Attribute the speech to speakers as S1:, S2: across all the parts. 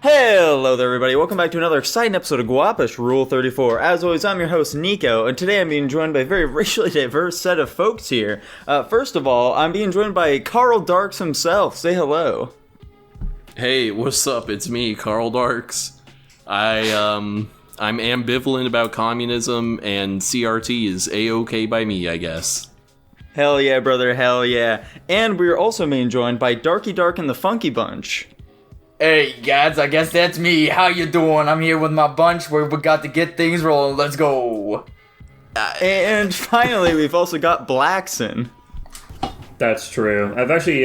S1: Hello there, everybody. Welcome back to another exciting episode of Guapish Rule 34. As always, I'm your host, Nico, and today I'm being joined by a very racially diverse set of folks here. First of all, I'm being joined by 𝙃𝙀𝙉𝙏𝘼𝙄 himself. Say hello.
S2: Hey, what's up? It's me, 𝙃𝙀𝙉𝙏𝘼𝙄. I'm ambivalent about communism, and CRT is A-OK by me, I guess.
S1: Hell yeah, brother, hell yeah. And we're also being joined by 𝙃𝙀𝙉𝙏𝘼 and the Funky Bunch.
S3: Hey guys, I guess that's me. How you doing? I'm here with my bunch where we got to get things rolling. Let's go.
S1: And finally, we've also got Blackson.
S4: That's true. I've actually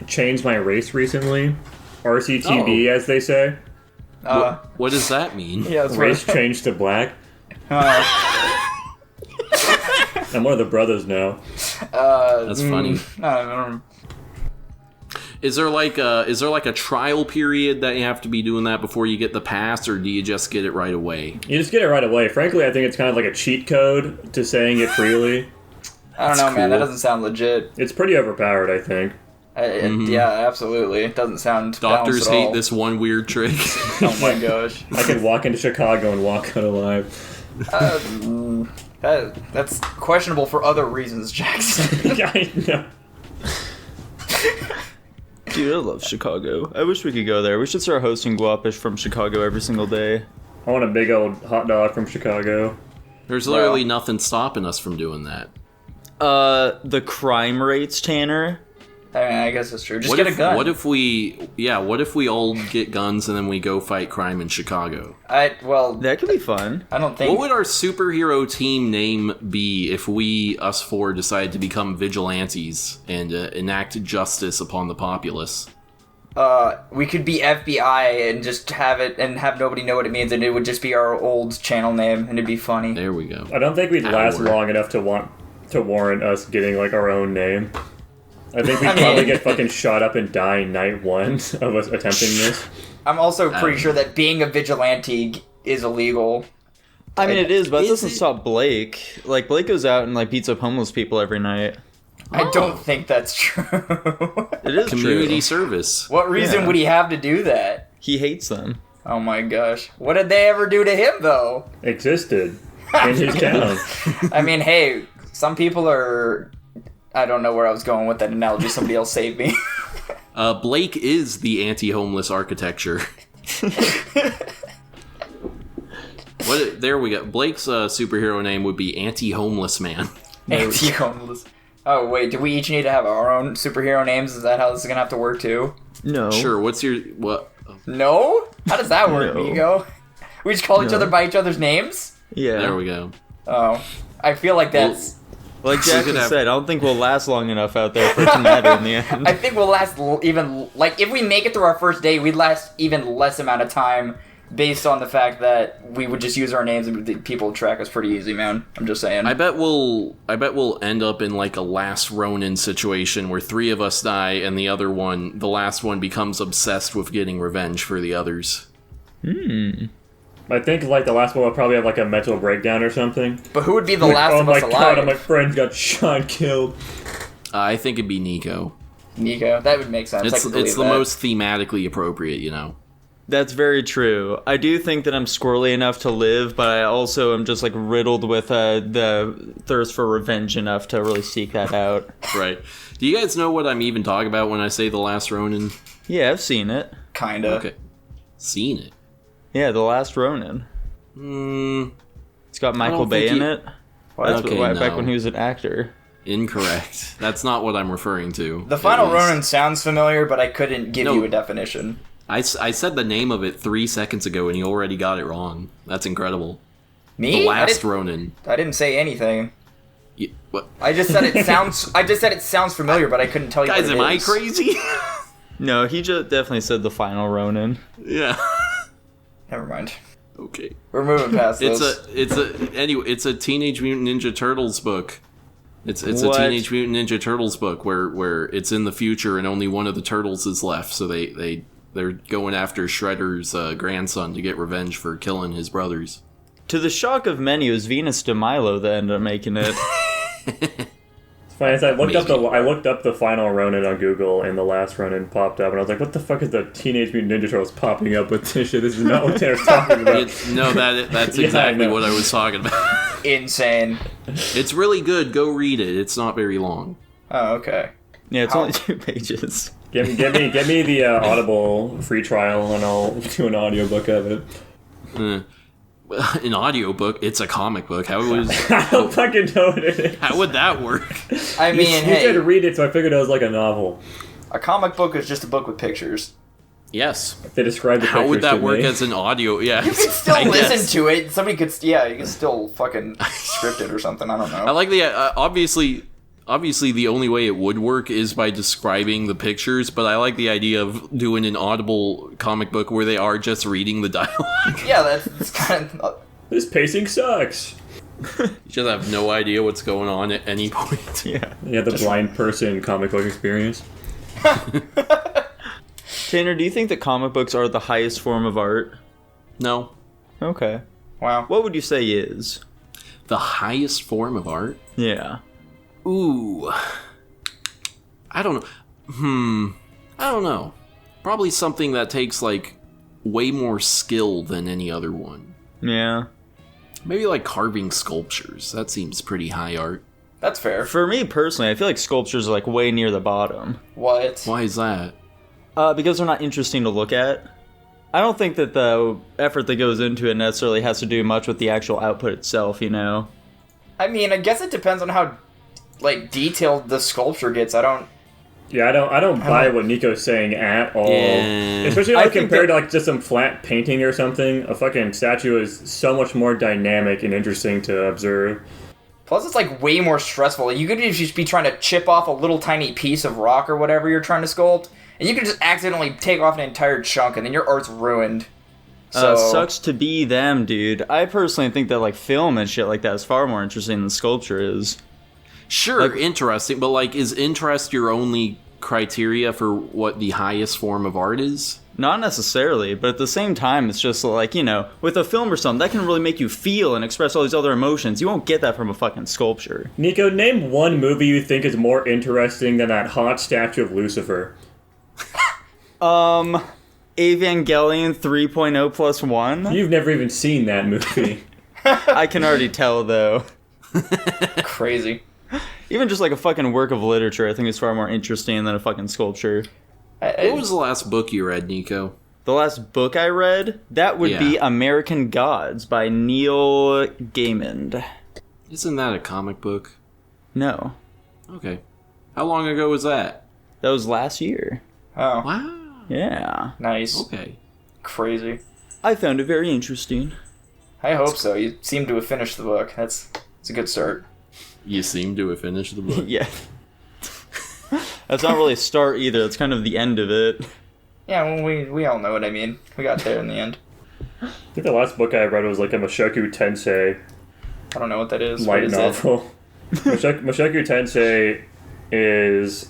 S4: changed my race recently. RCTB, as they say.
S2: What does that mean?
S3: Yeah, that's
S4: Race
S3: right.
S4: changed to black. I'm one of the brothers now.
S2: That's funny.
S3: I don't know.
S2: Is there like a trial period that you have to be doing that before you get the pass, or do you just get it right away?
S4: You just get it right away. Frankly, I think it's kind of like a cheat code to saying it freely.
S3: I don't know, man. That
S2: cool.
S3: doesn't sound legit.
S4: It's pretty overpowered, I think.
S3: Yeah, absolutely. It doesn't sound
S2: Doctors
S3: balanced at all.
S2: hate this one weird trick.
S3: Oh my gosh.
S4: I could walk into Chicago and walk out alive.
S3: That's questionable for other reasons, Jackson.
S4: I know.
S1: Dude, I love Chicago. I wish we could go there. We should start hosting Guapish from Chicago every single day.
S4: I want a big old hot dog from Chicago.
S2: There's literally nothing stopping us from doing that.
S1: The crime rates, Tanner.
S3: I mean, I guess that's true. Just get a gun.
S2: What if we all get guns and then we go fight crime in Chicago?
S1: That could be fun.
S3: I don't think...
S2: What would our superhero team name be if us four decided to become vigilantes and enact justice upon the populace?
S3: we could be FBI and just have it and have nobody know what it means, and it would just be our old channel name, and it'd be funny.
S2: There we go.
S4: I don't think we'd last
S2: work.
S4: long enough to warrant us getting like our own name. I think we'd probably get fucking shot up and die night one of us attempting this.
S3: I'm also pretty sure that being a vigilante is illegal.
S1: I mean, it is, but it
S2: Is
S1: doesn't
S2: it?
S1: stop Blake. Like, Blake goes out and, like, beats up homeless people every night.
S3: I don't think that's true.
S1: It is
S2: Community
S1: true.
S2: service.
S3: What reason
S1: Yeah.
S3: would he have to do that?
S1: He hates them.
S3: Oh my gosh. What did they ever do to him, though?
S4: Existed in his town.
S3: I mean, hey, some people are... I don't know where I was going with that analogy. Somebody else saved me.
S2: Blake is the anti-homeless architecture. There we go. Blake's superhero name would be Anti-Homeless Man.
S3: Anti-homeless. Oh, wait, do we each need to have our own superhero names? Is that how this is going to have to work, too?
S1: No.
S2: Sure, what's your... what?
S3: No? How does that work,
S1: No.
S3: Migo? We just call each
S1: No.
S3: other by each other's names?
S1: Yeah.
S2: There we go.
S3: Oh. I feel like that's...
S1: Like Jackson
S2: could have-
S1: said, I don't think we'll last long enough out there for it to matter in the end.
S3: I think we'll last even... Like, if we make it through our first day, we'd last even less amount of time based on the fact that we would just use our names and the people would track us pretty easy, man. I'm just saying.
S2: I bet we'll end up in like a Last Ronin situation where three of us die and the last one becomes obsessed with getting revenge for the others.
S4: I think like the last one will probably have like a mental breakdown or something.
S3: But who would be the
S4: Like,
S3: last
S4: oh
S3: of
S4: my
S3: us
S4: god,
S3: alive?
S4: my friend got shot and killed.
S2: I think it'd be Nico.
S3: Nico. That would make sense. I
S2: It's
S3: can believe
S2: the
S3: that.
S2: most thematically appropriate, you know.
S1: That's very true. I do think that I'm squirrely enough to live, but I also am just like riddled with the thirst for revenge enough to really seek that out.
S2: Right. Do you guys know what I'm even talking about when I say The Last Ronin?
S1: Yeah, I've seen it.
S3: Kinda.
S2: Okay. Seen it.
S1: Yeah, The Last Ronin. It's got Michael
S2: don't
S1: Bay
S2: think
S1: in
S2: you-
S1: it. That's
S2: Okay,
S1: back
S2: no.
S1: when he was an actor.
S2: Incorrect. That's not what I'm referring to.
S3: The Final
S2: It was-
S3: Ronin sounds familiar, but I couldn't give
S2: No.
S3: you a definition.
S2: I said the name of it 3 seconds ago and you already got it wrong. That's incredible.
S3: Me?
S2: The Last Ronin.
S3: I didn't say anything.
S2: What?
S3: I just said it sounds. I just said it sounds familiar, but I couldn't tell you.
S2: Guys,
S3: what it
S2: am I
S3: is.
S2: crazy?
S1: No, he just definitely said The Final Ronin.
S2: Yeah.
S3: Never mind.
S2: Okay.
S3: We're moving past
S2: It's
S3: this.
S2: a Teenage Mutant Ninja Turtles book. It's a
S1: What?
S2: Teenage Mutant Ninja Turtles book where it's in the future and only one of the turtles is left, so they're going after Shredder's grandson to get revenge for killing his brothers.
S1: To the shock of many, it was Venus de Milo that ended up making it.
S4: It's Funny, as I looked
S2: Maybe.
S4: up the final Ronin on Google, and the last Ronin popped up, and I was like, "What the fuck is the Teenage Mutant Ninja Turtles popping up with this shit? This is not what Tanner's talking about."
S2: No, that's
S4: Yeah, I
S2: exactly
S4: know.
S2: what I was talking about.
S3: Insane.
S2: It's really good. Go read it. It's not very long.
S3: Oh, okay.
S1: Yeah, it's only 2 pages.
S4: Get me the Audible free trial, and I'll do an audiobook of it.
S2: An audiobook, it's a comic book. How was
S4: I don't fucking know what it is.
S2: how would that work?
S3: I mean,
S4: You
S3: hey,
S4: said read it, so I figured it was like a novel.
S3: a comic book is just a book with pictures.
S2: Yes.
S4: They described the
S2: How would
S4: pictures
S2: that
S4: to
S2: work
S4: me.
S2: as an audio? Yeah.
S3: You can still
S2: I
S3: listen
S2: guess.
S3: to it. Somebody could, yeah, you can still fucking script it or something. I don't know.
S2: I like the obviously the only way it would work is by describing the pictures, but I like the idea of doing an audible comic book where they are just reading the dialogue.
S3: Yeah, that's kind of.
S4: This pacing sucks.
S2: You just have no idea what's going on at any point.
S1: Yeah.
S4: Yeah, the blind person comic book experience.
S1: Tanner, do you think that comic books are the highest form of art?
S2: No.
S1: Okay.
S3: Wow.
S1: What would you say is?
S2: The highest form of art?
S1: Yeah.
S2: Ooh. I don't know. I don't know. Probably something that takes, like, way more skill than any other one.
S1: Yeah.
S2: Maybe, like, carving sculptures. That seems pretty high art.
S3: That's fair.
S1: For me personally, I feel like sculptures are like way near the bottom.
S3: What?
S2: Why is that?
S1: Because they're not interesting to look at. I don't think that the effort that goes into it necessarily has to do much with the actual output itself, you know?
S3: I mean, I guess it depends on how, like, detailed the sculpture gets. I don't.
S4: Yeah, I don't buy what Nico's saying at all.
S2: Yeah.
S4: Especially
S1: I
S4: like
S1: think
S4: compared to like just some flat painting or something. A fucking statue is so much more dynamic and interesting to observe.
S3: Plus, it's like way more stressful. You could just be trying to chip off a little tiny piece of rock or whatever you're trying to sculpt, and you could just accidentally take off an entire chunk, and then your art's ruined. So
S1: Sucks to be them, dude. I personally think that like film and shit like that is far more interesting than sculpture is.
S2: Sure,
S1: Like-
S2: interesting, but, like, is interest your only criteria for what the highest form of art is?
S1: Not necessarily, but at the same time, it's just like, you know, with a film or something, that can really make you feel and express all these other emotions. You won't get that from a fucking sculpture.
S4: Nico, name one movie you think is more interesting than that hot statue of Lucifer.
S1: Evangelion 3.0 plus 1?
S4: You've never even seen that movie.
S1: I can already tell, though.
S3: crazy.
S1: Even just like a fucking work of literature, I think is far more interesting than a fucking sculpture.
S2: What was the last book you read, Nico?
S1: The last book I read, that would be
S2: Yeah.
S1: American Gods by Neil Gaiman.
S2: Isn't that a comic book?
S1: No,
S2: Okay. How long ago was that?
S1: that was last year.
S3: Oh,
S2: Wow.
S1: Yeah.
S3: nice.
S2: Okay.
S3: Crazy.
S1: I found it very interesting.
S3: I hope so. You seem to have finished the book. It's a good start.
S2: You seem to have finished the book.
S1: Yeah. That's not really a start either, it's kind of the end of it.
S3: Yeah, well, we all know what I mean. We got there in the end.
S4: I think the last book I read was like a Mushoku Tensei
S3: I don't know what that is.
S4: light
S3: What is it?
S4: novel. Mushoku Tensei is...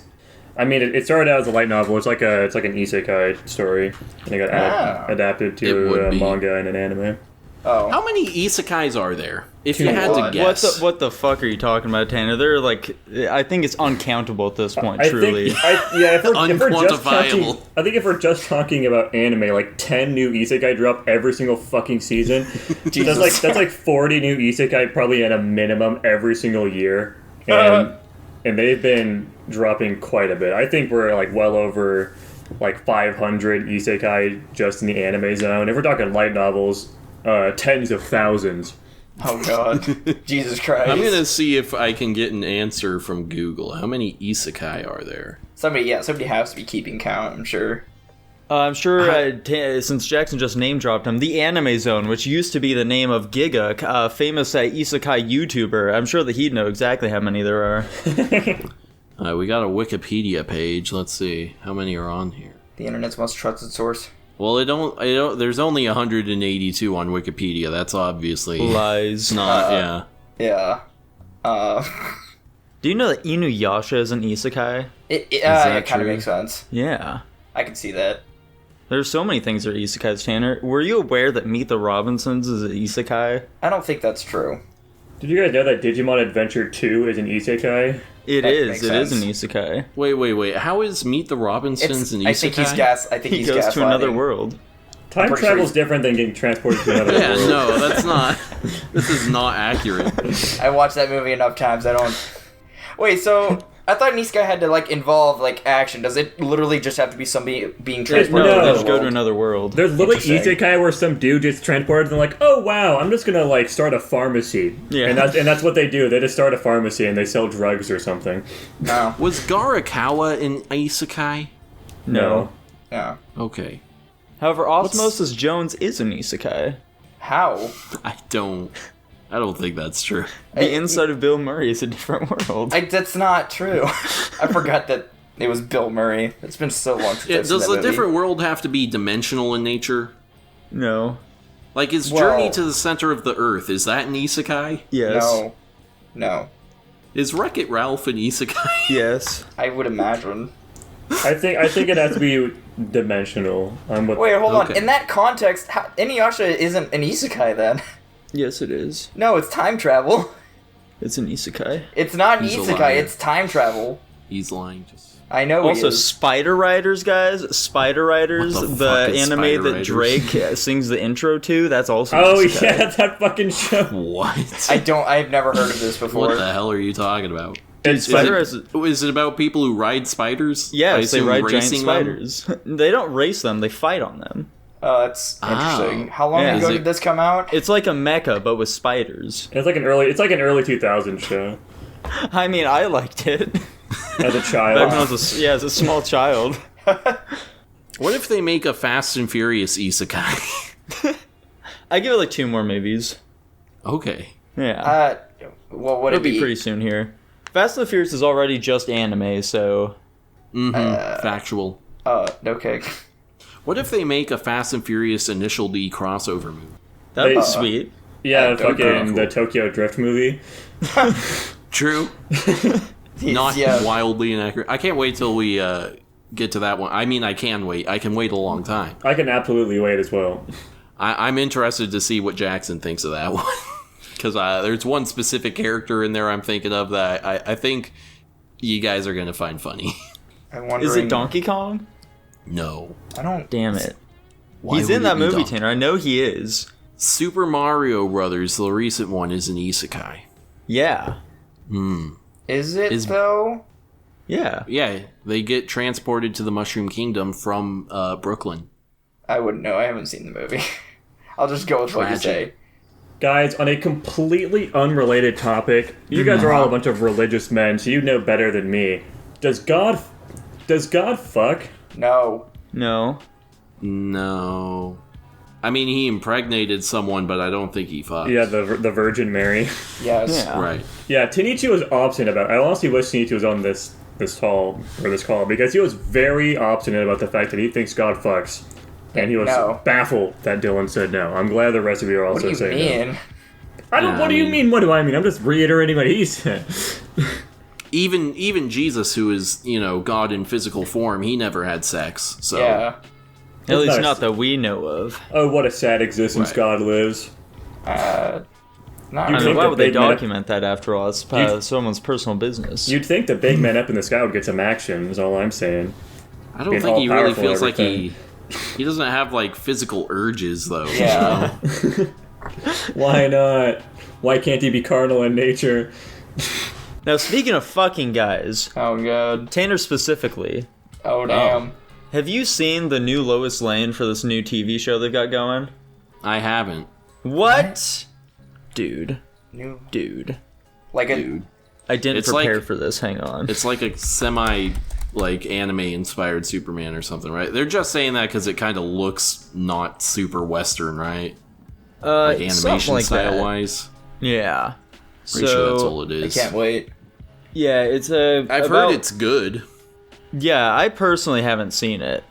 S4: I mean, it started out as a light novel. It's like an isekai story. And it got adapted
S2: It
S4: to
S2: would
S4: a
S2: be.
S4: manga and an anime.
S3: Oh.
S2: How many isekais are there? If
S4: Too
S2: you had to
S3: much.
S2: guess.
S1: What the fuck are you talking about, Tanner? They're like, I think it's uncountable at this point, truly.
S4: If we're just talking,
S2: Unquantifiable.
S4: I think if we're just talking about anime, like 10 new isekai drop every single fucking season. that's like 40 new isekai probably at a minimum every single year, and they've been dropping quite a bit. I think we're like well over like 500 isekai just in the anime zone. If we're talking light novels, tens of thousands.
S3: Oh god. Jesus Christ.
S2: I'm gonna see if I can get an answer from Google. How many isekai are there?
S3: Somebody has to be keeping count, I'm sure.
S1: I'm sure, since Jackson just name dropped him, the Anime Zone, which used to be the name of Giga, a famous isekai YouTuber, I'm sure that he'd know exactly how many there are.
S2: We got a Wikipedia page. Let's see how many are on here.
S3: The internet's most trusted source.
S2: Well, there's only 182 on Wikipedia. That's obviously
S1: Lies.
S2: not. Yeah.
S3: Yeah.
S1: Do you know that Inuyasha is an isekai?
S3: It
S2: that
S3: kind of
S2: true?
S3: makes sense.
S1: Yeah.
S3: I can see that.
S1: There's so many things that are isekais, Tanner. Were you aware that Meet the Robinsons is an isekai?
S3: I don't think that's true.
S4: Did you guys know that Digimon Adventure 2 is an isekai?
S1: It
S3: That
S1: is.
S3: makes
S1: It is an
S3: sense.
S1: isekai.
S2: Wait. How is Meet the Robinsons an isekai?
S3: I think he's gas. I think
S1: He
S3: he's
S1: goes to another
S3: gaslighting.
S1: world.
S4: Time
S3: pretty
S4: travel's
S3: sure
S4: different than getting transported to another
S2: Yeah,
S4: world.
S2: no, that's not. This is not accurate.
S3: I watched that movie enough times. I don't. Wait, so I thought an isekai had to like involve like action. Does it literally just have to be somebody being transported?
S4: No.
S3: to
S1: They
S3: another
S1: just go to
S3: world?
S1: another world.
S4: There's literally
S3: Interesting.
S4: isekai where some dude gets transported and like, oh wow, I'm just gonna like start a pharmacy.
S1: Yeah.
S4: And that's what they do. They just start a pharmacy and they sell drugs or something.
S3: No.
S2: Was 𝙃𝙀𝙉𝙄 an isekai?
S1: No.
S3: No.
S2: Okay.
S1: However, Osmosis Jones is an isekai.
S3: How?
S2: I don't think that's true.
S1: The inside of Bill Murray is a different world.
S3: That's not true. I forgot that it was Bill Murray. It's been so long since I've seen
S2: Does
S3: that
S2: the
S3: movie.
S2: different world have to be dimensional in nature?
S1: No.
S2: Like, is
S3: Well-
S2: Journey to the Center of the Earth, is that an isekai?
S1: Yes.
S3: No. No.
S2: Is Wreck-It Ralph an isekai?
S1: Yes.
S3: I would imagine.
S4: I think it has to be dimensional.
S3: Wait, hold on.
S2: Okay.
S3: In that context, Inuyasha isn't an isekai then.
S1: Yes, it is.
S3: No, it's time travel.
S1: It's an isekai.
S3: It's not an
S2: He's a
S3: isekai,
S2: liar.
S3: it's time travel.
S2: He's lying. Just
S3: I know
S1: Also,
S3: he is.
S1: Spider Riders, guys. Spider Riders,
S2: What the
S1: the
S2: fuck is
S1: anime
S2: Spider
S1: that
S2: Riders?
S1: Drake sings the intro to. That's also. an
S4: Oh
S1: isekai.
S4: yeah, that fucking show.
S2: what?
S3: I've never heard of this before.
S2: What the hell are you talking about?
S4: It's
S1: Spider
S2: Is it about people who ride spiders? I
S1: Yes, they
S2: assume
S1: ride giant
S2: racing them?
S1: spiders. They don't race them; they fight on them.
S3: That's interesting.
S2: Oh.
S3: How long
S1: Yeah.
S3: ago
S2: Is it-
S3: did this come out?
S1: It's like a mecha, but with spiders.
S4: It's like an early 2000s show.
S1: I mean, I liked it.
S4: As a
S1: Back when I
S4: child.
S1: was as a small child.
S2: What if they make a Fast and Furious isekai?
S1: I give it like 2 more movies.
S2: Okay.
S1: Yeah,
S3: Well, would
S1: it'll
S3: it
S1: be pretty soon here. Fast and the Furious is already just anime, so
S2: Factual.
S3: Okay.
S2: What if they make a Fast and Furious Initial D crossover movie?
S1: that'd be
S4: They-
S1: sweet.
S4: Yeah,
S3: That'd be
S4: fucking
S2: cool.
S4: the Tokyo Drift movie.
S2: True. Not
S3: Yeah.
S2: wildly inaccurate. I can't wait till we get to that one. I mean, I can wait. I can wait a long time.
S4: I can absolutely wait as well.
S2: I'm interested to see what Jackson thinks of that one. Because there's one specific character in there I'm thinking of that I think you guys are going to find funny.
S3: I'm wondering.
S1: Is it Donkey Kong?
S2: No.
S3: I don't.
S1: Damn it.
S2: Why
S1: He's
S2: would
S1: in
S2: it
S1: that
S2: be
S1: movie,
S2: Donkey?
S1: Tanner. I know he is.
S2: Super Mario Brothers, the recent one, is an isekai.
S1: Yeah.
S3: Is it
S2: Is-
S3: though?
S1: Yeah.
S2: Yeah, they get transported to the Mushroom Kingdom from Brooklyn.
S3: I wouldn't know. I haven't seen the movie. I'll just go with what you say.
S2: Tragic.
S4: Guys, on a completely unrelated topic, you guys are all a bunch of religious men, so you know better than me. Does God fuck?
S3: No.
S1: No.
S2: No. I mean, he impregnated someone, but I don't think he fucked.
S4: Yeah, the Virgin Mary.
S3: Yes.
S1: Yeah.
S2: Right.
S4: Yeah, Tenichi was obstinate about. I honestly wish Tenichi was on this call because he was very obstinate about the fact that he thinks God fucks, and he was
S3: No.
S4: baffled that Dylan said no. I'm glad the rest of you are
S3: What
S4: also
S3: do you
S4: saying no.
S3: mean?
S4: I don't.
S2: Yeah,
S4: What do you
S2: I
S4: mean? What do I mean? I'm just reiterating what he said.
S2: Even Jesus, who is, God in physical form, he never had sex. So
S3: Yeah.
S1: At least
S4: nice.
S1: not that we know of.
S4: Oh, what a sad existence
S2: Right.
S4: God lives.
S3: Not
S1: I
S4: You
S1: mean,
S4: think
S1: why
S4: the
S1: would they
S4: big man-
S1: document that after all? It's someone's personal business.
S4: You'd think the big man up in the sky would get some action. Is all I'm saying.
S2: I don't
S4: Being
S2: think he really
S4: all-powerful
S2: feels
S4: and
S2: like he doesn't have like physical urges though.
S3: Yeah.
S4: Why not? Why can't he be carnal in nature?
S1: Now, speaking of fucking guys,
S3: Oh god.
S1: Tanner specifically,
S3: Oh damn.
S1: have you seen the new Lois Lane for this new TV show they've got going?
S2: I haven't.
S1: What? Dude.
S3: New.
S1: Dude.
S3: Like a.
S2: Dude.
S1: I didn't
S2: It's
S1: prepare
S2: like-
S1: for this. Hang on.
S2: It's like a semi anime inspired Superman or something, right? They're just saying that because it kind of looks not super Western, right? Like
S1: something
S2: animation
S1: like
S2: style
S1: that.
S2: wise.
S1: Yeah.
S2: Pretty sure that's all it
S3: I
S2: is.
S3: can't wait.
S1: Yeah, it's a.
S2: I've
S1: about-
S2: heard it's good.
S1: Yeah, I personally haven't seen it.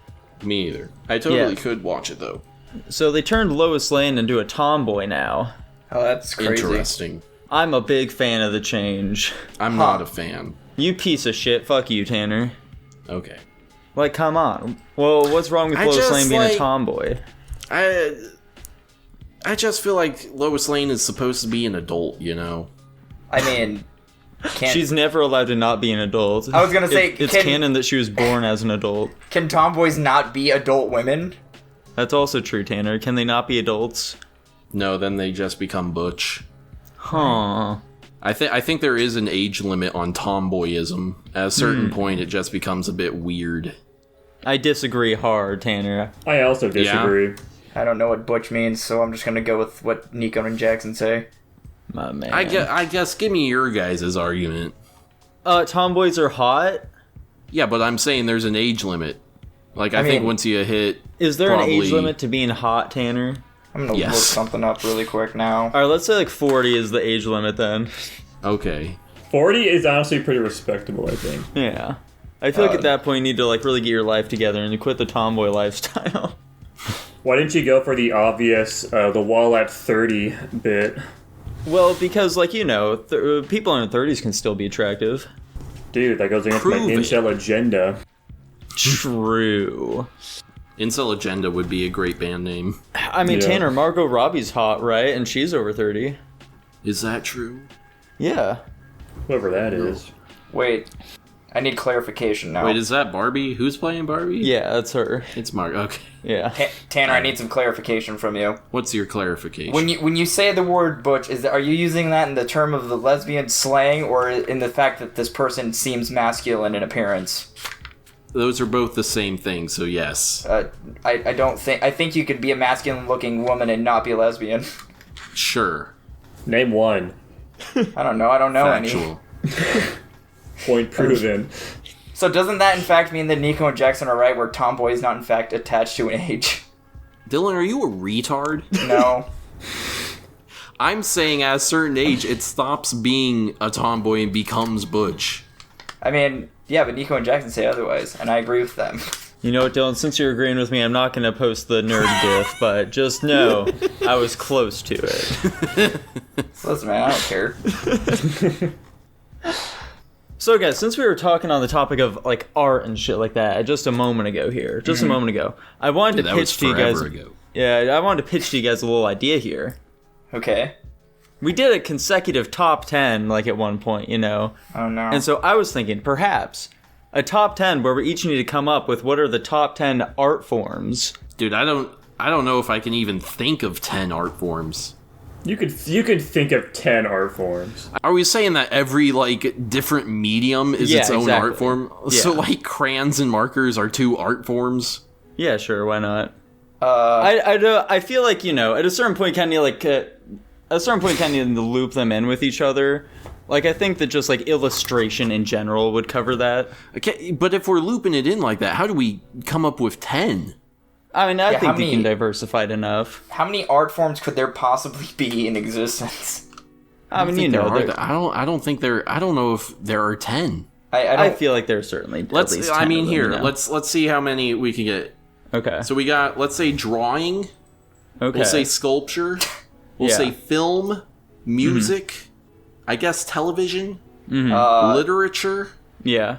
S2: Me either. I totally
S1: Yeah.
S2: could watch it though.
S1: So they turned Lois Lane into a tomboy now.
S3: Oh, that's crazy.
S2: Interesting.
S1: I'm a big fan of the change.
S2: I'm not a fan.
S1: You piece of shit. Fuck you, Tanner.
S2: Okay.
S1: Like, come on. Well, what's wrong with
S2: I
S1: Lois
S2: just,
S1: Lane being a
S2: like-
S1: tomboy?
S2: I just feel like Lois Lane is supposed to be an adult, you know?
S3: I mean,
S1: She's never allowed to not be an adult.
S3: I was gonna say,
S1: it's canon that she was born as an adult.
S3: Can tomboys not be adult women?
S1: That's also true, Tanner. Can they not be adults?
S2: No, then they just become butch.
S1: Huh.
S2: I think there is an age limit on tomboyism. At a certain point, it just becomes a bit weird.
S1: I disagree hard, Tanner.
S4: I also disagree.
S3: I don't know what butch means, so I'm just gonna go with what Nico and Jackson say.
S1: My man.
S2: I guess give me your guys' argument.
S1: Tomboys are hot?
S2: Yeah, but I'm saying there's an age limit. Like, I think
S3: mean,
S2: once you hit...
S1: Is there an age limit to being hot, Tanner?
S3: I'm gonna look something up really quick now.
S1: Alright, let's say like 40 is the age limit then.
S2: Okay.
S4: 40 is honestly pretty respectable, I think.
S1: Yeah. I feel like at that point you need to like really get your life together and you quit the tomboy lifestyle.
S4: Why didn't you go for the obvious, the wall at 30 bit?
S1: Well, because like, you know, people in their 30s can still be attractive.
S4: Dude, that goes against my incel agenda.
S1: True.
S2: Incel Agenda would be a great band name.
S1: I mean,
S4: Yeah.
S1: Tanner, Margot Robbie's hot, right? And she's over 30.
S2: Is that true?
S1: Yeah.
S4: Whoever that is.
S3: Wait, I need clarification now.
S2: Wait, is that Barbie? Who's playing Barbie?
S1: Yeah, that's her.
S2: It's Mark. Okay.
S1: Yeah.
S3: Tanner, I need some clarification from you.
S2: What's your clarification?
S3: When you say the word butch, are you using that in the term of the lesbian slang, or in the fact that this person seems masculine in appearance?
S2: Those are both the same thing, so yes.
S3: I don't think... I think you could be a masculine-looking woman and not be a lesbian.
S2: Sure.
S4: Name one.
S3: I don't know any.
S2: Factual.
S4: Point proven.
S3: So doesn't that in fact mean that Nico and Jackson are right, where tomboy is not in fact attached to an age?
S2: Dylan, are you a retard?
S3: No.
S2: I'm saying at a certain age, it stops being a tomboy and becomes butch.
S3: I mean, yeah, but Nico and Jackson say otherwise, and I agree with them.
S1: You know what, Dylan? Since you're agreeing with me, I'm not going to post the nerd gif, but just know I was close to it.
S3: Listen, man, I don't care.
S1: So, guys, since we were talking on the topic of like art and shit like that just a moment ago here, a moment ago, I wanted to
S2: That was
S1: pitch to you guys.
S2: forever ago.
S1: Yeah, I wanted to pitch to you guys a little idea here.
S3: Okay.
S1: We did a consecutive top 10 like at one point, you know.
S3: Oh no.
S1: And so I was thinking perhaps a top 10 where we each need to come up with what are the top 10 art forms.
S2: Dude, I don't know if I can even think of 10 art forms.
S4: You could think of 10 art forms.
S2: Are we saying that every, like, different medium is its own
S1: exactly.
S2: art form?
S1: Yeah.
S2: So, like, crayons and markers are 2 art forms?
S1: Yeah, sure, why not? I feel like, you know, at a certain point kind of like need to loop them in with each other. Like, I think that just like illustration in general would cover that.
S2: Okay, but if we're looping it in like that, how do we come up with 10?
S1: I mean, I
S3: Yeah,
S1: think you can diversify it enough.
S3: How many art forms could there possibly be in existence?
S1: I mean, you know,
S2: I don't know if there are 10.
S1: I feel like there's certainly at least 10
S2: I mean,
S1: of them,
S2: here,
S1: you know?
S2: let's see how many we can get.
S1: Okay.
S2: So we got, let's say drawing.
S1: Okay.
S2: We'll say sculpture. We'll
S1: Yeah.
S2: say film, music, I guess television, literature.
S1: Yeah.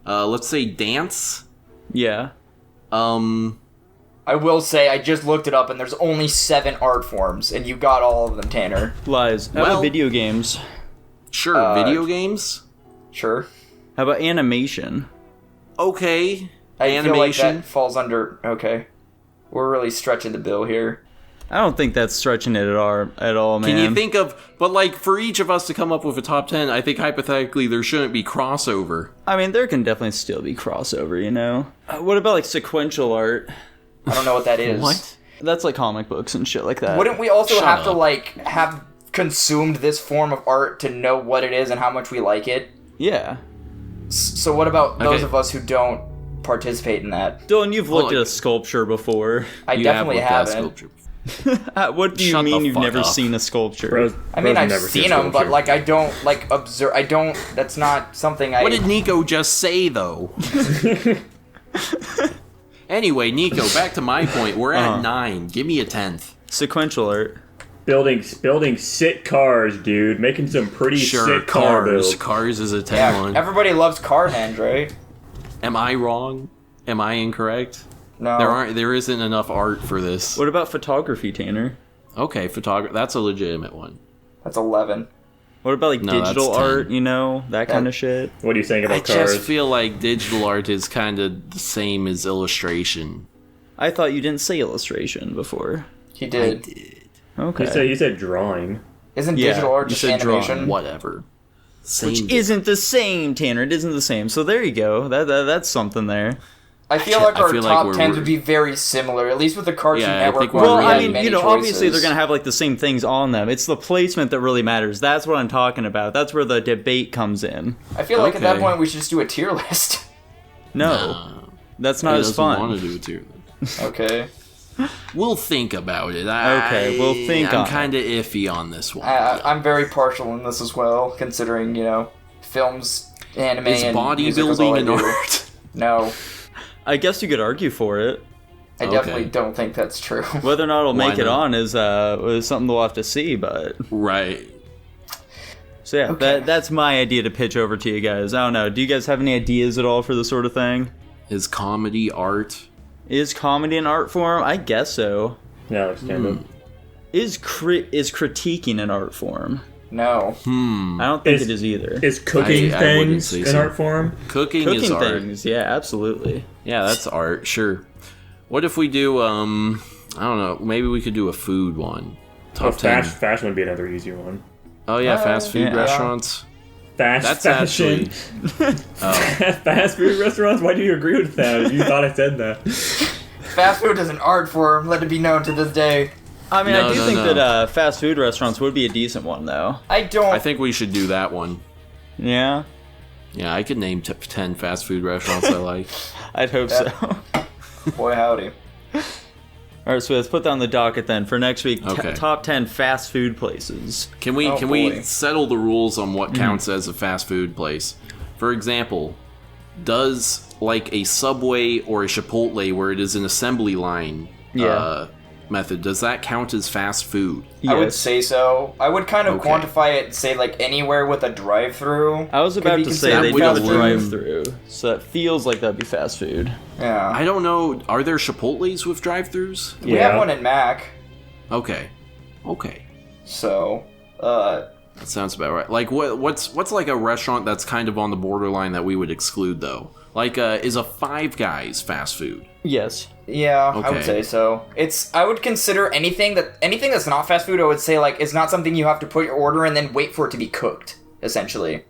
S2: Let's say dance.
S1: Yeah.
S3: I will say, I just looked it up, and there's only 7 art forms, and you got all of them, Tanner.
S1: Lies. How about video games?
S2: Sure, video games.
S3: Sure.
S1: How about animation?
S2: Okay.
S3: I feel like
S2: Animation.
S3: that falls under... Okay. We're really stretching the bill here.
S1: I don't think that's stretching it at all, man.
S2: Can you think of, but like for each of us to come up with a top 10, I think hypothetically there shouldn't be crossover.
S1: I mean, there can definitely still be crossover, you know? What about like sequential art?
S3: I don't know what that is.
S2: What?
S1: That's like comic books and shit like that.
S3: Wouldn't we also
S2: Shut
S3: have to,
S2: up.
S3: like, have consumed this form of art to know what it is and how much we like it?
S1: Yeah.
S3: So what about those
S2: Okay.
S3: of us who don't participate in that?
S1: Dylan, you've looked
S2: like-
S1: at a sculpture before.
S3: I
S2: You
S3: definitely
S2: looked at a
S3: haven't.
S2: sculpture.
S1: What do you
S2: Shut the
S1: mean you've
S2: fuck
S1: never
S2: up.
S1: seen a sculpture?
S4: Bros,
S3: I mean,
S4: bros
S3: I've
S4: never
S3: seen them, but,
S4: sculpture.
S3: like, I don't, like, observe... I don't... That's not something I...
S2: What did Nico just say, though? Anyway, Nico, back to my point. We're at 9. Give me a 10th.
S1: Sequential art.
S4: Building sick cars, dude. Making some pretty
S2: Sure,
S4: sick car
S2: cars.
S4: builds.
S2: Cars is a 10
S3: Yeah,
S2: one.
S3: everybody loves car hands, right?
S2: Am I wrong? Am I incorrect?
S3: No.
S2: There isn't enough art for this.
S1: What about photography, Tanner?
S2: Okay, photography. That's a legitimate one.
S3: That's 11.
S1: What about like
S2: No, that's
S1: digital
S2: 10.
S1: art? You know, that kind of shit.
S4: What are you saying
S2: I
S4: about cars?
S2: just feel like digital art is kind of the same as illustration.
S1: I thought you didn't say illustration before.
S3: He
S2: I
S3: did.
S2: did.
S1: Okay.
S4: You said drawing.
S3: Isn't
S1: Yeah,
S3: digital art
S1: you
S3: just
S1: said drawing.
S3: animation?
S2: Whatever. Same
S1: Which isn't the same, Tanner. It isn't the same. So there you go. That's something there.
S3: I feel like our
S2: I feel like
S3: top
S2: we're-
S3: 10s would be very similar, at least with the Cartoon
S2: Yeah, I
S3: Network.
S2: think
S3: where
S2: we're
S1: Well,
S3: we
S1: I
S3: had
S1: mean,
S3: many
S1: you know, obviously
S3: choices.
S1: they're gonna have like the same things on them. It's the placement that really matters. That's what I'm talking about. That's where the debate comes in.
S3: I feel like at that
S2: Okay.
S3: point we should just do a tier list.
S1: No, that's not
S2: He
S1: as
S2: doesn't
S1: fun.
S2: want to do it too.
S3: Okay.
S2: We'll think about it.
S1: Okay, we'll think on
S2: I'm
S1: it.
S2: kind of iffy on this one.
S3: I'm very partial in this as well, considering, you know, films, anime,
S2: Is
S3: and music is all I
S2: bodybuilding an
S3: do.
S2: art?
S3: No,
S1: I guess you could argue for it.
S3: I
S2: Okay.
S3: definitely don't think that's true.
S1: Whether or not it'll
S2: Why
S1: make it
S2: not?
S1: on is something we'll have to see. But
S2: Right.
S1: so yeah,
S3: Okay.
S1: that's my idea to pitch over to you guys. I don't know. Do you guys have any ideas at all for this sort of thing?
S2: Is comedy art?
S1: Is comedy an art form? I guess so.
S4: Yeah, like stand-up.
S1: Is critiquing an art form?
S3: No.
S1: I don't think
S4: Is-
S1: it is either.
S4: Is cooking
S2: I wouldn't
S4: things
S2: say
S4: an
S2: so.
S4: art form?
S2: Cooking is
S1: Cooking
S2: art.
S1: things, yeah, absolutely.
S2: Yeah, that's art. Sure. What if we do? I don't know. Maybe we could do a food one.
S4: Oh,
S2: Top 10.
S4: fashion would be another easy one.
S2: Oh yeah, fast food
S1: yeah.
S2: restaurants.
S4: That's
S2: Actually.
S4: fast food restaurants? Why do you agree with that? You thought I said that.
S3: Fast food is an art form, let it be known to this day.
S1: I mean,
S2: No,
S1: I do
S2: no,
S1: think
S2: no.
S1: that fast food restaurants would be a decent one, though.
S3: I don't.
S2: I think we should do that one.
S1: Yeah,
S2: Yeah, I could name 10 fast food restaurants I like.
S1: I'd hope so.
S3: Boy, howdy.
S1: All right, so let's put that on the docket then for next week.
S2: Okay.
S1: Top 10 fast food places.
S2: Can we
S3: Oh,
S2: can
S3: boy.
S2: we settle the rules on what counts as a fast food place? For example, does like a Subway or a Chipotle where it is an assembly line
S1: Yeah.
S2: method, does that count as fast food?
S3: I would
S1: Yes.
S3: say so. I would kind of
S2: Okay.
S3: quantify it and say, like, anywhere with a drive-through.
S1: I was
S3: could
S1: about
S3: be
S1: to say
S3: considered
S1: they
S2: would
S1: do a
S3: fast food.
S1: drive-through, so that feels like that'd be fast food.
S3: Yeah.
S2: I don't know. Are there Chipotles with drive-throughs?
S3: We have
S4: Yeah.
S3: one in Mac,
S2: Okay. Okay.
S3: so,
S2: That sounds about right. Like what's like a restaurant that's kind of on the borderline that we would exclude though? Like is a Five Guys fast food?
S1: Yes.
S3: yeah, I would
S2: Okay.
S3: say so. I would consider anything that's not fast food, I would say, like, it's not something you have to put your order and then wait for it to be cooked, essentially.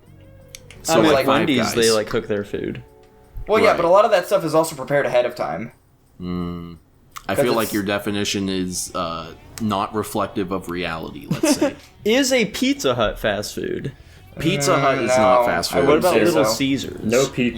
S2: So
S1: I mean,
S2: like
S1: like
S2: Five
S1: Wendy's,
S2: Guys.
S1: they like cook their food.
S3: Well, yeah,
S2: Right.
S3: but a lot of that stuff is also prepared ahead of time.
S2: I feel like
S3: it's-
S2: your definition is not reflective of reality, let's say.
S1: Is a Pizza Hut fast food?
S2: Pizza Hut is
S3: no,
S2: not fast
S3: I
S2: food.
S1: What
S3: wouldn't
S1: about
S3: say
S1: Little
S3: so.
S1: Caesars?
S4: No peep.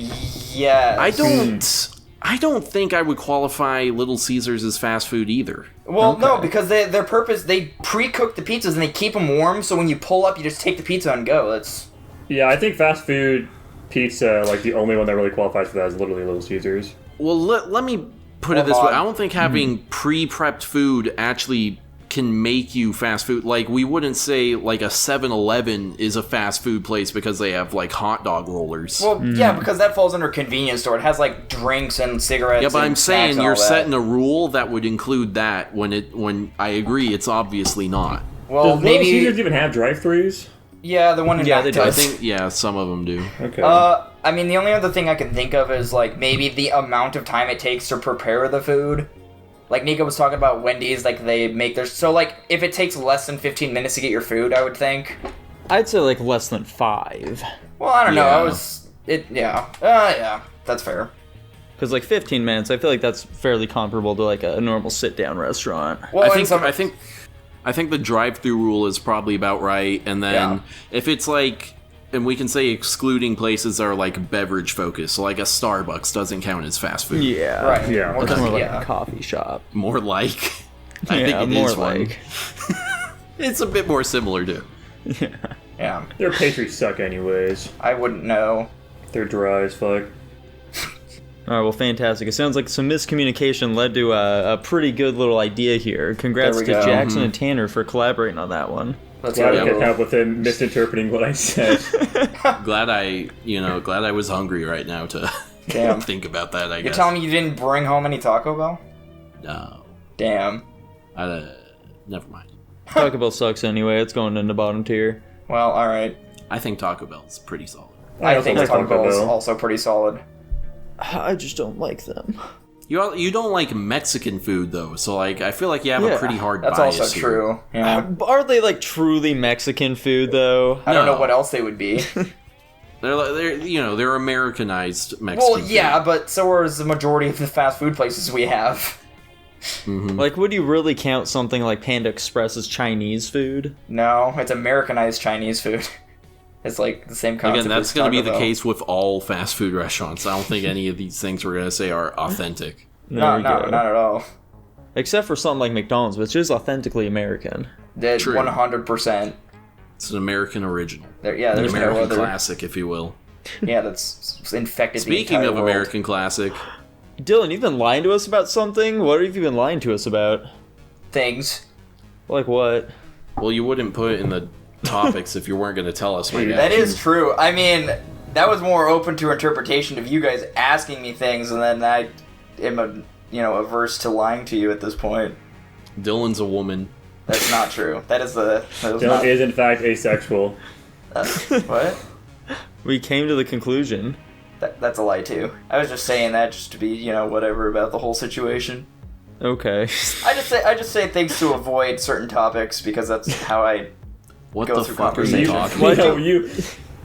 S3: Yes.
S2: I don't think I would qualify Little Caesars as fast food either.
S3: Well, no,
S1: Okay.
S3: because their purpose, they pre-cook the pizzas and they keep them warm, so when you pull up, you just take the pizza and go. That's
S4: Yeah, I think fast food pizza, like the only one that really qualifies for that is literally Little Caesars.
S2: Well, let me put it
S3: Hold
S2: this way.
S3: on.
S2: I don't think having pre-prepped food actually can make you fast food. Like, we wouldn't say, like, a 7-Eleven is a fast food place because they have, like, hot dog rollers.
S3: well, yeah, because that falls under convenience store. It has like drinks and cigarettes.
S2: yeah, but
S3: and
S2: I'm
S3: snacks
S2: saying
S3: and
S2: you're
S3: all that.
S2: setting a rule that would include that when I agree it's obviously not.
S3: Well,
S4: Does Little Caesars
S3: maybe.
S4: even have drive-thrus?
S3: Yeah, the one in
S1: Yeah,
S3: Mac
S1: they do.
S2: I
S3: does.
S2: think, yeah, some of them do.
S4: Okay.
S3: I mean, the only other thing I can think of is like maybe the amount of time it takes to prepare the food. Like Nico was talking about Wendy's, like they make their like if it takes less than 15 minutes to get your food, I would think.
S1: I'd say like less than 5.
S3: Well, I don't know.
S2: Yeah.
S3: Yeah, that's fair.
S1: Because like 15 minutes, I feel like that's fairly comparable to like a normal sit-down restaurant.
S3: Well,
S2: I think the drive-through rule is probably about right, and then
S3: Yeah.
S2: if it's like, and we can say excluding places that are like beverage focused, so like a Starbucks doesn't count as fast food.
S1: Yeah.
S3: right.
S4: Yeah.
S3: Well,
S1: That's more like
S3: yeah.
S1: a coffee shop.
S2: More like, I
S1: Yeah,
S2: think it
S1: more
S2: is one.
S1: like.
S2: It's a bit more similar to.
S3: Yeah,
S4: Their pastries suck anyways.
S3: I wouldn't know.
S4: They're dry as fuck.
S1: All right, well, fantastic. It sounds like some miscommunication led to a pretty good little idea here. Congrats
S3: There
S1: to
S3: we go.
S1: Jackson and Tanner for collaborating on that one.
S3: Let's
S4: Glad
S3: go.
S4: I could help with him misinterpreting what I said.
S2: Glad I was hungry right now to
S3: Damn.
S2: think about that. I
S3: You're
S2: guess.
S3: telling me you didn't bring home any Taco Bell?
S2: No,
S3: Damn.
S2: never mind.
S1: Taco Bell sucks anyway. It's going in the bottom tier.
S3: Well, all right.
S2: I think Taco Bell's pretty solid.
S3: I think
S4: like
S3: Taco Bell is
S4: Bell.
S3: also pretty solid.
S1: I just don't like them.
S2: You don't like Mexican food though, so like I feel like you have
S1: Yeah,
S2: a pretty hard
S3: That's
S2: bias
S3: also
S2: here.
S3: true. Yeah.
S1: Are they like truly Mexican food though?
S3: I don't know
S2: No.
S3: what else they would be.
S2: They're Americanized Mexican.
S3: Well, yeah,
S2: food.
S3: but so is the majority of the fast food places we have.
S1: Like, would you really count something like Panda Express as Chinese food?
S3: No, it's Americanized Chinese food. It's like the same concept.
S2: Again, that's
S3: going to
S2: be the case with all fast food restaurants. I don't think any of these things we're gonna say are authentic.
S3: No,
S1: we
S3: no,
S1: go.
S3: not at all.
S1: Except for something like McDonald's, which is authentically American.
S3: That
S2: True.
S3: 100%.
S2: It's an American original,
S3: There, yeah,
S2: an
S3: there's no
S2: American
S3: other.
S2: classic, if you will.
S3: Yeah, that's infected.
S2: Speaking
S3: the
S2: of
S3: entire world.
S2: American classic,
S1: Dylan, you've been lying to us about something? What have you been lying to us about?
S3: things.
S1: Like what?
S2: well, you wouldn't put it in the topics if you weren't going to tell us right now.
S3: That is true. I mean, that was more open to interpretation of you guys asking me things, and then I am averse to lying to you at this point.
S2: Dylan's a woman.
S3: That's not true. That is
S4: Dylan
S3: not,
S4: is in fact asexual.
S3: what?
S1: We came to the conclusion.
S3: That's a lie too. I was just saying that just to be, whatever about the whole situation.
S1: Okay.
S3: I just say things to avoid certain topics because that's how I.
S2: What
S3: Go
S2: the
S3: through
S2: fuck are you
S3: conversation.
S2: talking
S1: What?
S2: about?
S4: No, you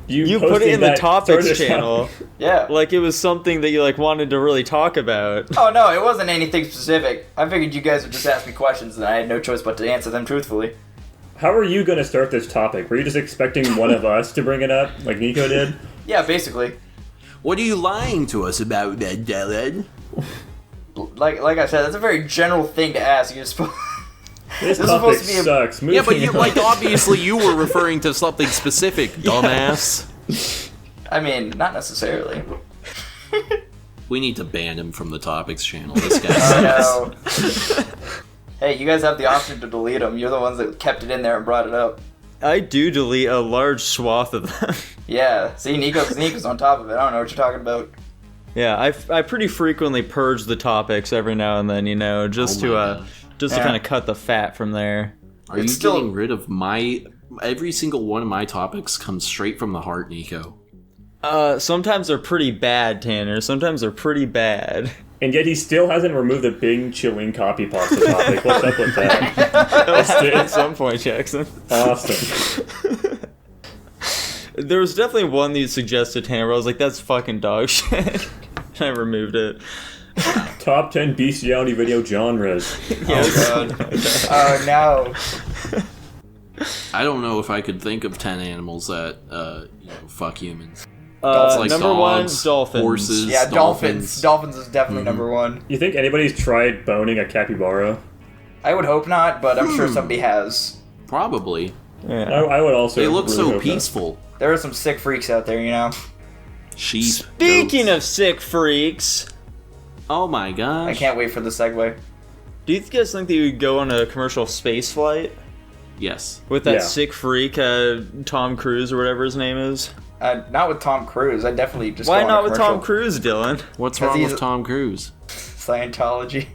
S1: You put it
S4: posting
S1: in the
S4: that
S1: topics
S4: sort of
S1: channel.
S4: stuff.
S3: Yeah.
S1: Like it was something that you like wanted to really talk about.
S3: Oh no, it wasn't anything specific. I figured you guys would just ask me questions, and I had no choice but to answer them truthfully.
S4: How are you going to start this topic? Were you just expecting one of us to bring it up, like Nico did?
S3: Yeah, basically.
S2: What are you lying to us about, then, Dylan?
S3: Like I said, that's a very general thing to ask. You're supposed.
S4: This
S3: This is
S4: topic
S3: supposed to be a-
S4: sucks.
S2: Yeah, but
S4: Moving on.
S2: obviously you were referring to something specific, dumbass.
S3: I mean, not necessarily.
S2: We need to ban him from the topics channel. This guy
S3: Oh
S2: sucks.
S3: no. Hey, you guys have the option to delete them. You're the ones that kept it in there and brought it up.
S1: I do delete a large swath of them.
S3: Yeah. See, Nico's on top of it. I don't know what you're talking about.
S1: Yeah, I pretty frequently purge the topics every now and then, just
S2: Oh
S1: to
S2: my gosh.
S1: just to
S3: Yeah.
S1: kind of cut the fat from there.
S2: Are you
S3: It's still-
S2: getting rid of every single one of my topics comes straight from the heart, Nico?
S1: Sometimes they're pretty bad, Tanner. Sometimes they're pretty bad.
S4: And yet he still hasn't removed the Bing chilling copy pasta topic. What's up with that?
S1: At some point, Jackson.
S4: Awesome.
S1: There was definitely one that you suggested, Tanner, where I was like, that's fucking dog shit. And I removed it.
S4: Top 10 bestiality video genres.
S1: Yes.
S3: Oh no.
S2: I don't know if I could think of 10 animals that, fuck humans.
S1: Number
S2: Like
S1: one,
S2: dogs,
S1: dolphins.
S2: horses.
S3: Yeah,
S2: Dolphins.
S3: Dolphins is definitely number one.
S4: You think anybody's tried boning a capybara?
S3: I would hope not, but I'm sure somebody has.
S2: Probably.
S1: Yeah.
S4: I would also.
S2: They look
S4: really
S2: so
S4: hope that.
S2: peaceful.
S3: There are some sick freaks out there,
S2: Sheep.
S1: Speaking
S2: goats.
S1: of sick freaks,
S2: Oh my gosh.
S3: I can't wait for the segue.
S1: do you guys think that you would go on a commercial space flight
S2: Yes.
S1: with that
S4: Yeah.
S1: sick freak, Tom Cruise or whatever his name is?
S3: Not with Tom Cruise. I definitely just
S1: Why
S3: go on
S1: not
S3: a
S1: with
S3: commercial.
S1: Tom Cruise, Dylan?
S2: What's
S3: Because
S2: wrong
S3: he's-
S2: with Tom Cruise?
S3: Scientology.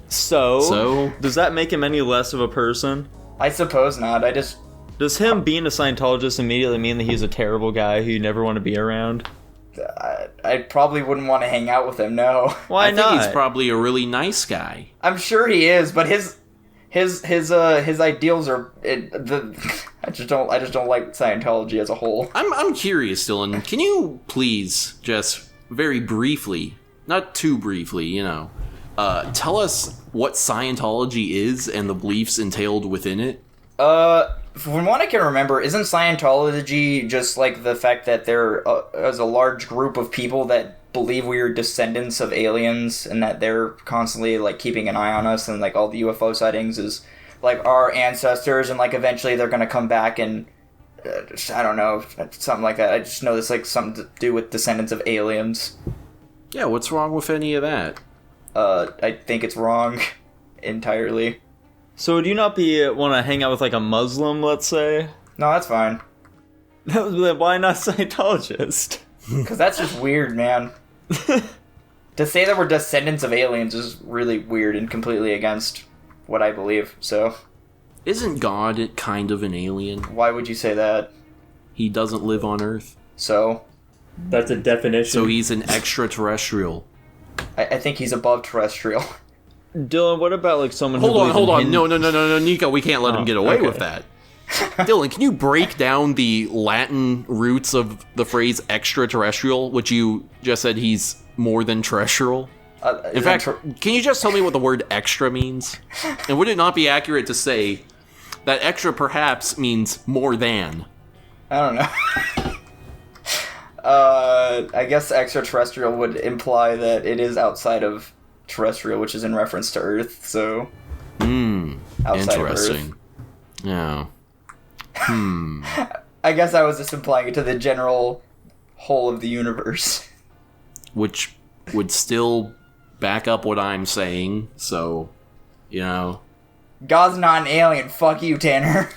S1: So, does that make him any less of a person?
S3: I suppose not.
S1: Does him being a Scientologist immediately mean that he's a terrible guy who you never want to be around?
S3: I probably wouldn't want to hang out with him. No.
S1: Why
S2: I think
S1: not?
S2: he's probably a really nice guy.
S3: I'm sure he is, but his ideals are I just don't like Scientology as a whole.
S2: I'm curious, Dylan. Can you please just very briefly, not too briefly, tell us what Scientology is and the beliefs entailed within it?
S3: From what I can remember, isn't Scientology just like the fact that there is a large group of people that believe we are descendants of aliens and that they're constantly like keeping an eye on us, and like all the UFO sightings is like our ancestors, and like eventually they're gonna come back and I don't know, something like that. I just know this like something to do with descendants of aliens.
S2: Yeah, what's wrong with any of that?
S3: I think it's wrong entirely.
S1: So would you not want to hang out with like a Muslim, let's say?
S3: No, that's fine.
S1: Why not Scientologist?
S3: Because that's just weird, man. To say that we're descendants of aliens is really weird and completely against what I believe. So,
S2: Isn't God kind of an alien?
S3: why would you say that?
S2: He doesn't live on Earth.
S3: So?
S4: That's a definition.
S2: So he's an extraterrestrial.
S3: I think he's above terrestrial.
S1: Dylan, what about like someone who
S2: Hold on.
S1: believes in
S2: No, Nico, we can't let him get away
S1: okay.
S2: with that. Dylan, can you break down the Latin roots of the phrase extraterrestrial, which you just said he's more than terrestrial? In fact, can you just tell me what the word extra means? And would it not be accurate to say that extra perhaps means more than?
S3: I don't know. I guess extraterrestrial would imply that it is outside of terrestrial, which is in reference to Earth, so... outside
S2: Interesting.
S3: Of Earth.
S2: Yeah.
S3: I guess I was just implying it to the general whole of the universe.
S2: Which would still back up what I'm saying, so,
S3: God's not an alien, fuck you, Tanner.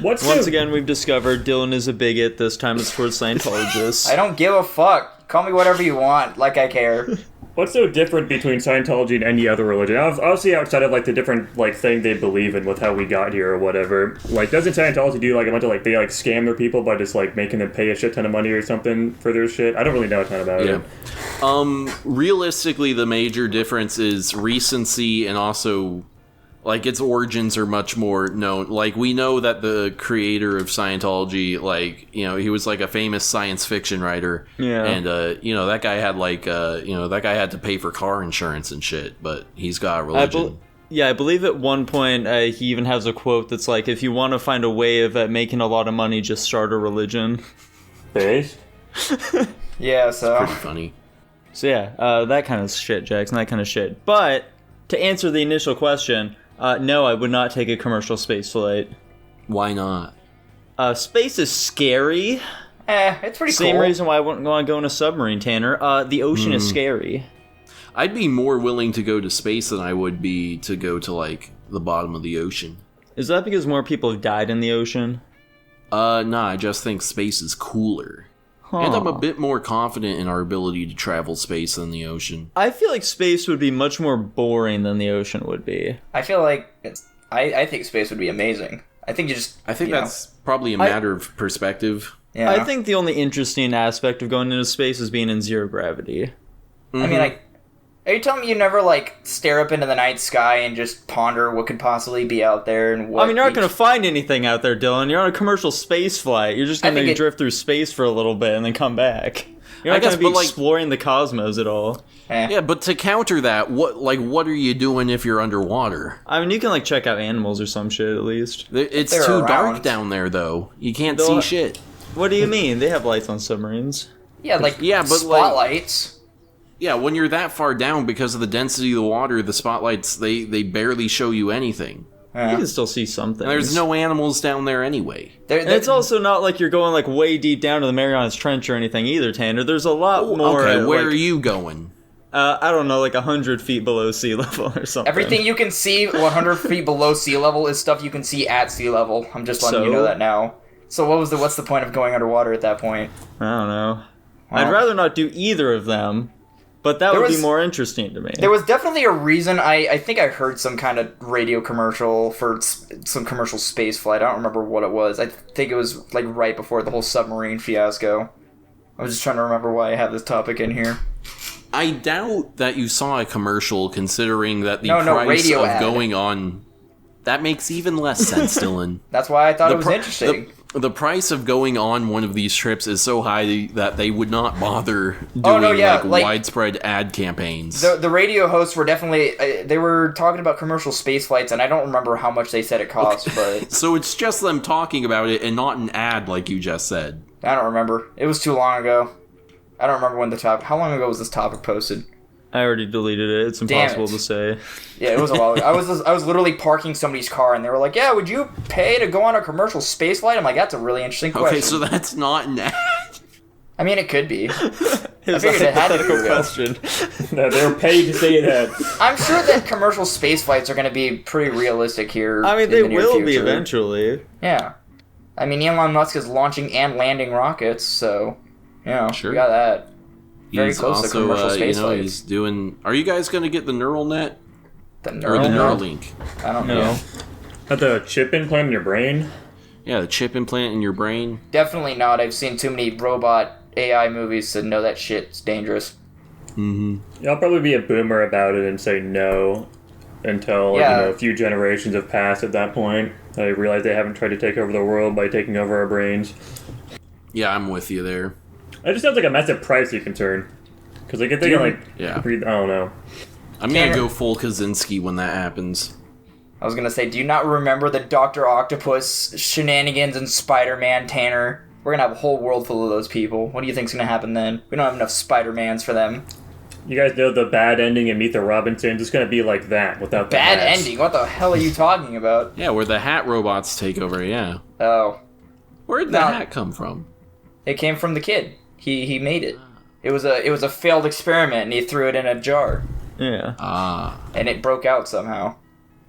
S1: Once again, we've discovered Dylan is a bigot. This time it's towards Scientologists.
S3: I don't give a fuck. Call me whatever you want, like I care.
S4: What's so different between Scientology and any other religion? Obviously, outside of like the different like thing they believe in with how we got here or whatever. Like, doesn't Scientology do like a bunch of like they like scam their people by just like making them pay a shit ton of money or something for their shit? I don't really know a ton about it.
S2: Realistically, the major difference is recency and also, like, its origins are much more known. Like, we know that the creator of Scientology, like, he was, like, a famous science fiction writer.
S1: Yeah.
S2: And, that guy had, like, that guy had to pay for car insurance and shit, but he's got a religion.
S1: I believe at one point he even has a quote that's like, if you want to find a way of making a lot of money, just start a religion.
S4: Based?
S3: Yeah, so...
S2: Pretty funny.
S1: So yeah, that kind of shit, Jackson, that kind of shit. But, to answer the initial question... no, I would not take a commercial space flight.
S2: Why not?
S1: Space is scary.
S3: It's pretty cool.
S1: Same reason why I wouldn't want to go in a submarine, Tanner. The ocean is scary.
S2: I'd be more willing to go to space than I would be to go to, like, the bottom of the ocean.
S1: Is that because more people have died in the ocean?
S2: Nah, I just think space is cooler. And I'm a bit more confident in our ability to travel space than the ocean.
S1: I feel like space would be much more boring than the ocean would be.
S3: I feel like I think space would be amazing. I think
S2: that's probably a matter of perspective.
S3: Yeah.
S1: I think the only interesting aspect of going into space is being in zero gravity.
S3: I mean, like, are you telling me you never, like, stare up into the night sky and just ponder what could possibly be out there and what...
S1: I mean, you're not going to find anything out there, Dylan. You're on a commercial space flight. You're just going to drift through space for a little bit and then come back. You're not going to be exploring the cosmos at all.
S2: Yeah, but to counter that, what are you doing if you're underwater?
S1: I mean, you can, like, check out animals or some shit, at least.
S2: It's too dark down there, though. You can't see shit.
S1: What do you mean? They have lights on submarines.
S3: Yeah, like,
S2: but
S3: spotlights.
S2: Yeah, when you're that far down, because of the density of the water, the spotlights, they barely show you anything.
S1: You can still see something.
S2: There's no animals down there anyway.
S1: And it's also not like you're going like way deep down to the Marianas Trench or anything either, Tanner. There's a lot more.
S2: Okay, where are you going?
S1: I don't know, like 100 feet below sea level or something.
S3: Everything you can see 100 feet below sea level is stuff you can see at sea level. I'm just letting you know that now. So what's the point of going underwater at that point?
S1: I don't know. I'd rather not do either of them. But that would be more interesting to me.
S3: There was definitely a reason. I think I heard some kind of radio commercial for some commercial space flight. I don't remember what it was. I think it was like right before the whole submarine fiasco. I was just trying to remember why I have this topic in here.
S2: I doubt that you saw a commercial, considering that the price of going on... That makes even less sense, Dylan.
S3: That's why I thought it was interesting.
S2: The price of going on one of these trips is so high that they would not bother doing widespread ad campaigns.
S3: The radio hosts were definitely they were talking about commercial space flights, and I don't remember how much they said it cost. But
S2: so it's just them talking about it and not an ad, like you just said.
S3: I don't remember. It was too long ago. I don't remember when the topic. How long ago was this topic posted?
S1: I already deleted it. It's impossible to say.
S3: Yeah, it was a while ago. I was literally parking somebody's car, and they were like, "Yeah, would you pay to go on a commercial space flight?" I'm like, "That's a really interesting question."
S2: Okay, so that's not an ad.
S3: I mean, it could be.
S1: I figured it had to be a question.
S4: No, they were paid to say that.
S3: I'm sure that commercial space flights are going to be pretty realistic here.
S1: I mean, they will be eventually.
S3: Yeah. I mean, Elon Musk is launching and landing rockets, so we got that. Very close to commercial space flights.
S2: He's doing... Are you guys going to get the neural net?
S3: The neural
S2: Neuralink?
S3: I don't know.
S4: Have the chip implant in your brain?
S2: Yeah, the chip implant in your brain.
S3: Definitely not. I've seen too many robot AI movies to know that shit's dangerous.
S2: Mm-hmm.
S4: I'll probably be a boomer about it and say no until a few generations have passed at that point. I realize they haven't tried to take over the world by taking over our brains.
S2: Yeah, I'm with you there.
S4: It just sounds like a massive privacy concern. Because I could think I don't know.
S2: I'm going to go full Kaczynski when that happens.
S3: I was going to say, do you not remember the Dr. Octopus shenanigans in Spider-Man, Tanner? We're going to have a whole world full of those people. What do you think's going to happen then? We don't have enough Spider-Mans for them.
S4: You guys know the bad ending in Meet the Robinsons? It's going to be like that without the
S3: bad
S4: hats.
S3: ending? What the hell are you talking about?
S2: Yeah, where the hat robots take over, yeah.
S3: Oh.
S2: Where'd the hat come from?
S3: It came from the kid. He made it. It was a failed experiment, and he threw it in a jar.
S1: Yeah.
S2: Ah.
S3: And it broke out somehow.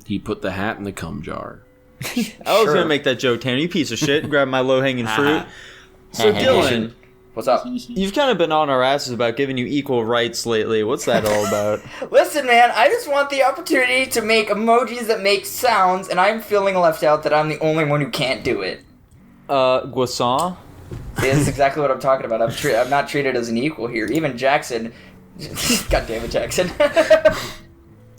S2: He put the hat in the cum jar.
S1: I was gonna make that joke, Tanner. You piece of shit. Grab my low-hanging fruit. So, Dylan,
S3: what's up?
S1: you've kind of been on our asses about giving you equal rights lately. What's that all about?
S3: Listen, man, I just want the opportunity to make emojis that make sounds, and I'm feeling left out that I'm the only one who can't do it.
S1: Croissant?
S3: See, that's exactly what I'm talking about. I'm not treated as an equal here. Even Jackson. God damn it, Jackson.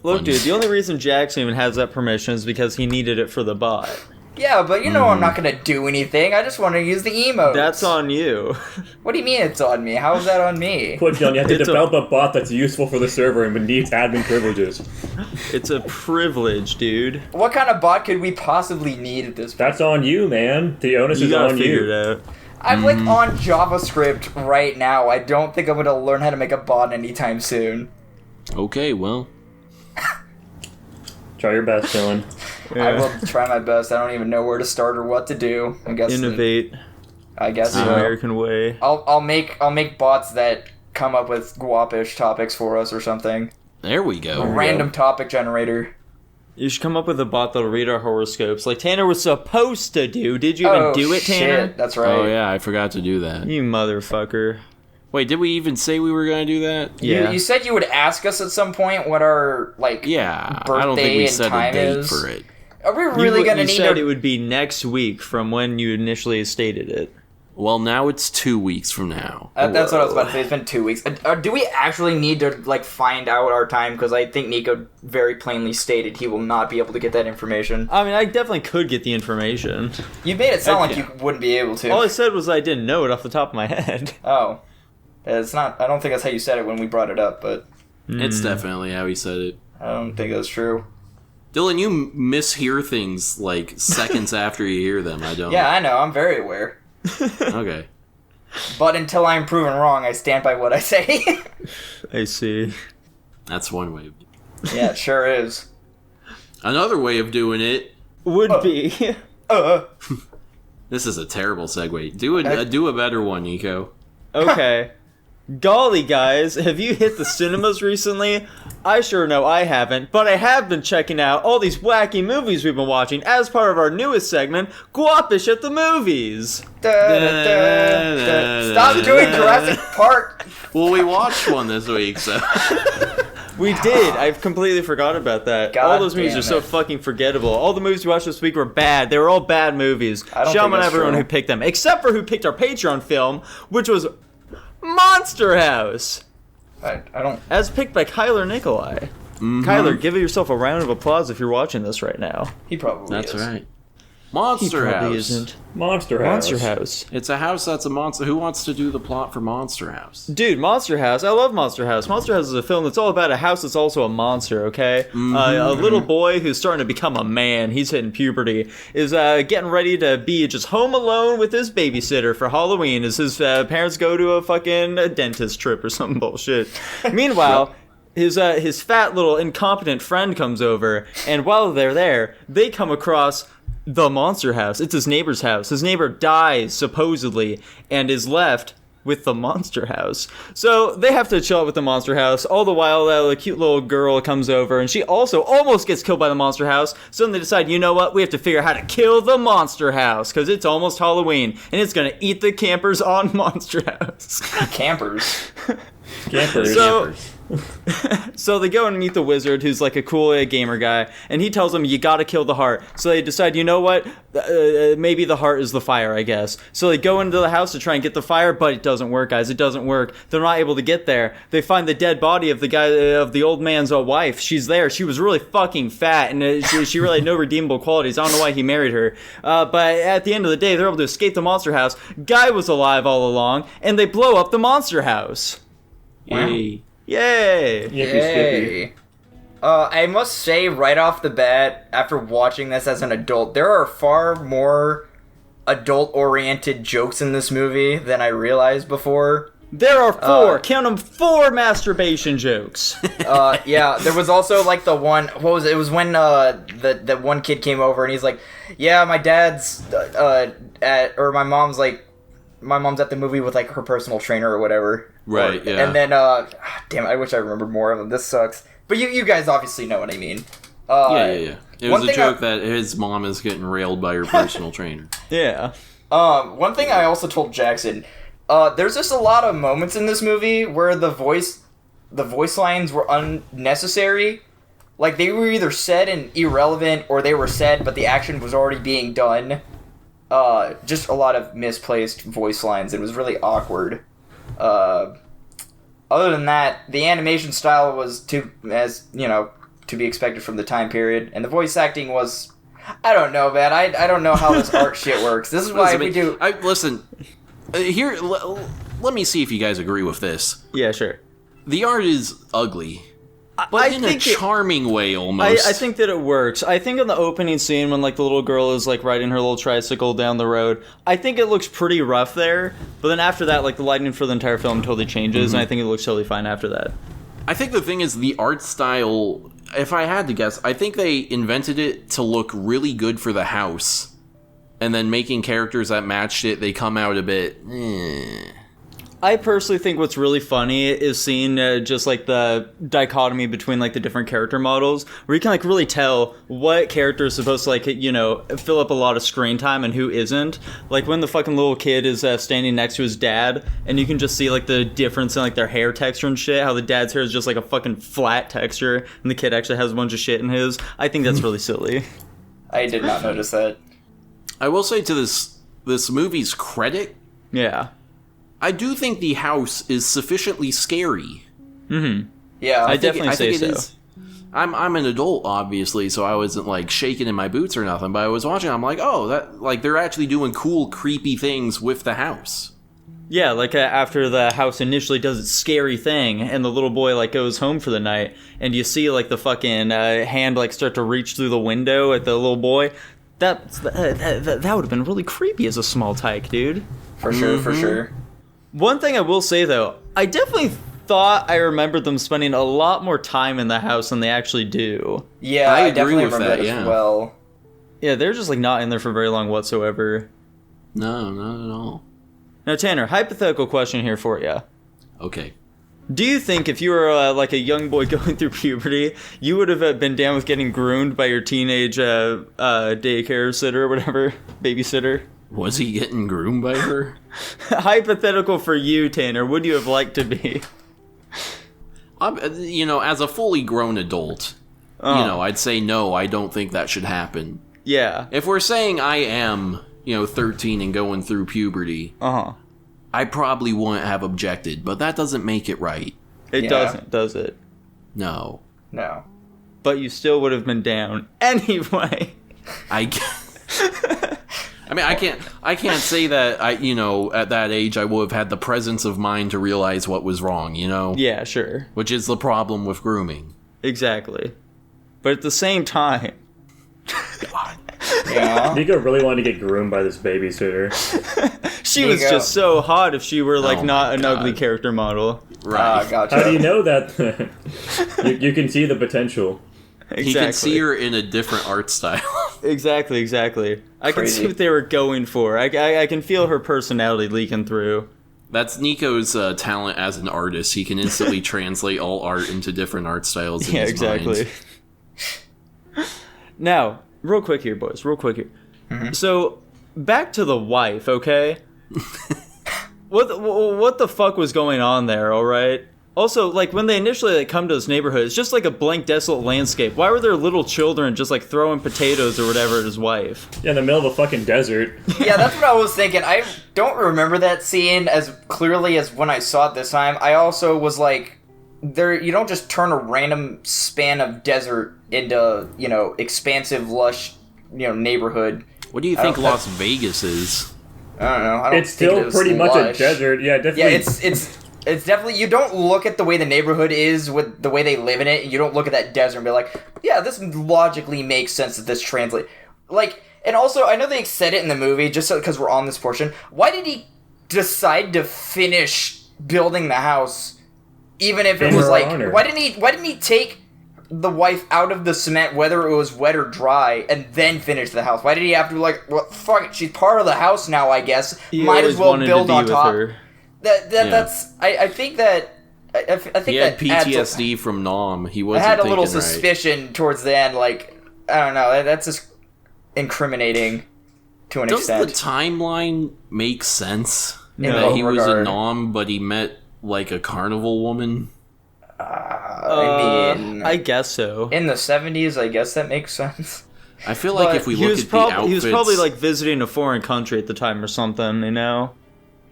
S1: Look, dude, the only reason Jackson even has that permission is because he needed it for the bot.
S3: Yeah, but you know I'm not going to do anything. I just want to use the emotes.
S1: That's on you.
S3: What do you mean it's on me? How is that on me?
S4: Look, John, you have to develop a bot that's useful for the server and needs admin privileges.
S1: It's a privilege, dude.
S3: What kind of bot could we possibly need at this point?
S4: That's on you, man. The onus
S1: You
S4: is
S1: gotta
S4: on
S1: figure
S4: you.
S1: it out.
S3: I'm like on JavaScript right now. I don't think I'm going to learn how to make a bot anytime soon.
S2: Okay, well.
S4: Try your best, Dylan.
S3: I will try my best. I don't even know where to start or what to do. I guess
S1: Innovate
S3: I guess
S1: the
S3: so.
S1: American way.
S3: I'll make bots that come up with Guapish topics for us or something.
S2: There we go.
S3: A random topic generator.
S1: You should come up with a bot that'll read our horoscopes like Tanner was supposed to do. Did you even do it, Tanner?
S3: Shit, that's right.
S2: Oh, yeah, I forgot to do that.
S1: You motherfucker.
S2: Wait, did we even say we were going to do that?
S1: Yeah.
S3: You said you would ask us at some point what our
S2: Yeah,
S3: birthday
S2: I don't think we
S3: and
S2: set a
S3: time
S2: date
S3: is.
S2: for it.
S3: Are we really going to
S1: You
S3: need
S1: said
S3: to...
S1: it would be next week from when you initially stated it.
S2: Well, now it's 2 weeks from now.
S3: That's what I was about to say. It's been 2 weeks. Do we actually need to find out our time? Because I think Nico very plainly stated he will not be able to get that information.
S1: I mean, I definitely could get the information.
S3: You made it sound like you wouldn't be able to.
S1: All I said was I didn't know it off the top of my head.
S3: Oh. It's not... I don't think that's how you said it when we brought it up, but...
S2: It's definitely how he said it.
S3: I don't think that's true.
S2: Dylan, you mishear things like seconds after you hear them. I don't.
S3: Yeah, I know. I'm very aware.
S2: Okay.
S3: But until I'm proven wrong, I stand by what I say.
S1: I see.
S2: That's one way.
S3: Yeah, it sure is.
S2: Another way of doing it.
S1: Would be.
S2: This is a terrible segue. Do a better one, Nico.
S1: Okay. Golly, guys, have you hit the cinemas recently? I sure know I haven't, but I have been checking out all these wacky movies we've been watching as part of our newest segment, Guapish at the Movies.
S3: Stop doing Jurassic Park.
S2: Well, we watched one this week, so.
S1: We did. I've completely forgot about that.
S3: God
S1: all those movies
S3: damn
S1: are so
S3: it.
S1: fucking forgettable. All the movies we watched this week were bad. They were all bad movies.
S3: I don't
S1: Shout
S3: think
S1: out
S3: that's
S1: everyone
S3: true.
S1: who picked them, except for who picked our Patreon film, which was Monster House,
S3: I don't...
S1: as picked by Kyler Nikolai. Kyler, give yourself a round of applause if you're watching this right now.
S3: He probably
S2: That's
S3: is.
S2: right. Monster
S1: He probably
S2: House.
S1: isn't.
S4: Monster House.
S1: Monster House.
S2: It's a house that's a monster. Who wants to do the plot for Monster House?
S1: Dude, Monster House. I love Monster House. Monster House is a film that's all about a house that's also a monster, okay? A little boy who's starting to become a man, he's hitting puberty, is getting ready to be just home alone with his babysitter for Halloween as his parents go to a fucking dentist trip or some bullshit. Meanwhile... His fat little incompetent friend comes over, and while they're there, they come across the Monster House. It's his neighbor's house. His neighbor dies, supposedly, and is left with the Monster House. So they have to chill out with the Monster House. All the while, a cute little girl comes over, and she also almost gets killed by the Monster House. So then they decide, you know what? We have to figure out how to kill the Monster House, because it's almost Halloween, and it's going to eat the campers on Monster House.
S3: Campers.
S4: Campers.
S1: So they go and meet the wizard, who's like a cool gamer guy, and he tells them, you gotta kill the heart. So they decide, you know what, maybe the heart is the fire, I guess. So they go into the house to try and get the fire, but it doesn't work, guys. It doesn't work. They're not able to get there. They find the dead body of the guy, of the old man's wife. She's there. She was really fucking fat, and she really had no redeemable qualities. I don't know why he married her. But at the end of the day, they're able to escape the monster house. Guy was alive all along, and they blow up the monster house.
S2: Yay.
S1: Yay!
S3: Yay. I must say right off the bat, after watching this as an adult, there are far more adult-oriented jokes in this movie than I realized before.
S1: There are 4, count them, 4 masturbation jokes.
S3: Yeah, there was also like the one, what was it? It was when the one kid came over and he's like, yeah, my dad's my mom's at the movie with like her personal trainer or whatever.
S2: Right, yeah.
S3: And then, damn, I wish I remembered more of them. This sucks. But you guys obviously know what I mean.
S2: Yeah. It was a joke that his mom is getting railed by her personal trainer.
S1: Yeah.
S3: One thing I also told Jackson, there's just a lot of moments in this movie where the voice lines were unnecessary. Like, they were either said and irrelevant, or they were said, but the action was already being done. Just a lot of misplaced voice lines. It was really awkward. Other than that, the animation style was to be expected from the time period, and the voice acting was, I don't know, man. I don't know how this art shit works. This is why we do.
S2: Here. Let me see if you guys agree with this.
S1: Yeah, sure.
S2: The art is ugly. But in a charming way, almost.
S1: I think that it works. I think in the opening scene when, like, the little girl is, like, riding her little tricycle down the road, I think it looks pretty rough there. But then after that, like, the lighting for the entire film totally changes, and I think it looks totally fine after that.
S2: I think the thing is, the art style, if I had to guess, I think they invented it to look really good for the house. And then making characters that matched it, they come out a bit,
S1: I personally think what's really funny is seeing just like the dichotomy between like the different character models, where you can like really tell what character is supposed to like, fill up a lot of screen time and who isn't. Like when the fucking little kid is standing next to his dad, and you can just see like the difference in like their hair texture and shit, how the dad's hair is just like a fucking flat texture and the kid actually has a bunch of shit in his. I think that's really silly.
S3: I did not notice that.
S2: I will say to this movie's credit,
S1: yeah,
S2: I do think the house is sufficiently scary.
S1: Mm-hmm.
S3: Yeah,
S1: I definitely say so.
S2: I'm an adult, obviously, so I wasn't like shaking in my boots or nothing. But I was watching. I'm like, oh, that like they're actually doing cool, creepy things with the house.
S1: Yeah, like after the house initially does its scary thing, and the little boy like goes home for the night, and you see like the fucking hand like start to reach through the window at the little boy. That would have been really creepy as a small tyke, dude.
S3: For sure.
S1: One thing I will say, though, I definitely thought I remembered them spending a lot more time in the house than they actually do.
S3: Yeah, I definitely remember that as well.
S1: Yeah, they're just, like, not in there for very long whatsoever.
S2: No, not at all.
S1: Now, Tanner, hypothetical question here for you.
S2: Okay.
S1: Do you think if you were, like, a young boy going through puberty, you would have been down with getting groomed by your teenage daycare sitter or whatever, babysitter?
S2: Was he getting groomed by her?
S1: Hypothetical for you, Tanner. Would you have liked to be?
S2: As a fully grown adult, I'd say no, I don't think that should happen.
S1: Yeah.
S2: If we're saying I am, 13 and going through puberty, I probably wouldn't have objected, but that doesn't make it right.
S1: It doesn't, does it?
S2: No.
S1: But you still would have been down anyway.
S2: I mean, I can't say that at that age I would have had the presence of mind to realize what was wrong,
S1: Yeah, sure.
S2: Which is the problem with grooming.
S1: Exactly. But at the same time...
S2: God.
S3: Yeah.
S4: Nico really wanted to get groomed by this babysitter.
S1: She was just so hot if she were, like, not an
S2: God.
S1: ugly character model.
S2: Right.
S3: Gotcha.
S4: How do you know that? you can see the potential.
S1: Exactly.
S2: He can see her in a different art style.
S1: Exactly. I can see what they were going for. I can feel her personality leaking through.
S2: That's Nico's talent as an artist. He can instantly translate all art into different art styles in his mind.
S1: Now, real quick here, boys. Mm-hmm. So, back to the wife, okay? What the fuck was going on there, alright? Also, like, when they initially like come to this neighborhood, it's just like a blank, desolate landscape. Why were there little children just like throwing potatoes or whatever at his wife?
S4: Yeah, in the middle of a fucking desert.
S3: Yeah, that's what I was thinking. I don't remember that scene as clearly as when I saw it this time. I also was like, you don't just turn a random span of desert into, expansive, lush, neighborhood.
S2: What do you think Las Vegas is?
S3: I don't know. I don't
S4: It's still pretty much a desert. Yeah, definitely.
S3: Yeah, it's definitely, you don't look at the way the neighborhood is with the way they live in it, and you don't look at that desert and be like, yeah, this logically makes sense that this translates. Like, and also, I know they said it in the movie, just because we're on this portion, why did he decide to finish building the house, even if it was like,
S4: honor.
S3: why didn't he take the wife out of the cement, whether it was wet or dry, and then finish the house? Why did he have to be like, well, fuck it, she's part of the house now, I guess, might as well build on top. That's I think that
S2: he had PTSD from Nom. He wasn't.
S3: I had a little
S2: thinking
S3: suspicion towards the end. Like, I don't know. That's just incriminating to an extent.
S2: Does the timeline make sense?
S3: In
S2: that
S3: what
S2: he was a
S3: regard?
S2: Nom, but he met like a carnival woman.
S3: I mean,
S1: I guess so.
S3: in the 70s, I guess that makes sense.
S2: I feel like
S3: But
S2: if we
S1: He
S2: look
S1: was,
S2: at the outfits,
S1: he was probably like visiting a foreign country at the time or something,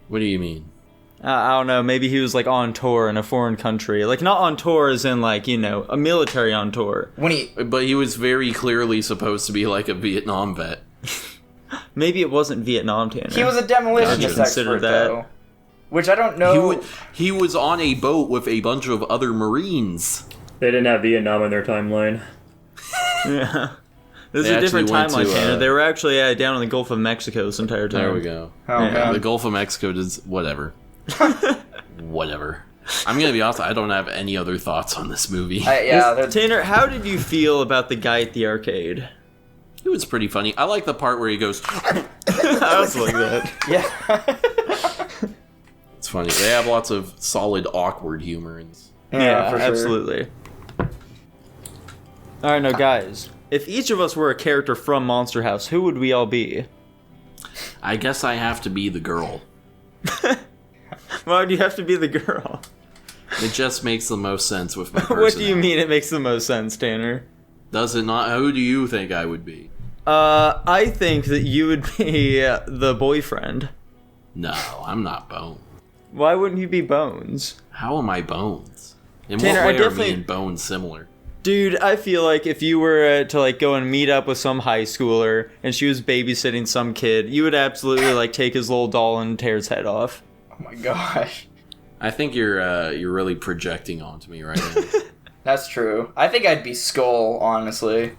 S2: What do you mean?
S1: I don't know, maybe he was like on tour in a foreign country. Like, not on tour as in like, a military on tour.
S2: But he was very clearly supposed to be like a Vietnam vet.
S1: Maybe it wasn't Vietnam, Tanner.
S3: He was a demolitionist
S1: Gotcha. Consider
S3: expert,
S1: that.
S3: though. Which I don't know.
S2: He was on a boat with a bunch of other Marines.
S4: They didn't have Vietnam in their timeline.
S1: Yeah. This
S2: They
S1: is a different
S2: actually went
S1: timeline,
S2: to,
S1: Tanner. They were actually down in the Gulf of Mexico this entire time.
S2: There we go.
S3: Oh,
S1: Yeah.
S3: man.
S2: The Gulf of Mexico does whatever. Whatever. I'm gonna be honest, I don't have any other thoughts on this movie.
S1: Tanner, how did you feel about the guy at the arcade?
S2: It was pretty funny. I like the part where he goes,
S1: I was like that.
S3: Yeah.
S2: it's funny. They have lots of solid, awkward humor.
S1: Yeah,
S3: for sure.
S1: absolutely. Alright, now guys, if each of us were a character from Monster House, who would we all be?
S2: I guess I have to be the girl.
S1: Why would you have to be the girl?
S2: It just makes the most sense with my
S1: What do you
S2: personality.
S1: mean it makes the most sense, Tanner?
S2: Does it not? Who do you think I would be?
S1: I think that you would be the boyfriend.
S2: No, I'm not Bone.
S1: Why wouldn't you be Bones?
S2: How am I Bones? In
S1: Tanner,
S2: what
S1: I
S2: way are
S1: definitely-
S2: me and Bones similar?
S1: Dude, I feel like if you were to like go and meet up with some high schooler and she was babysitting some kid, you would absolutely like take his little doll and tear his head off.
S3: Oh my gosh.
S2: I think you're really projecting onto me right now.
S3: That's true. I think I'd be Skull, honestly.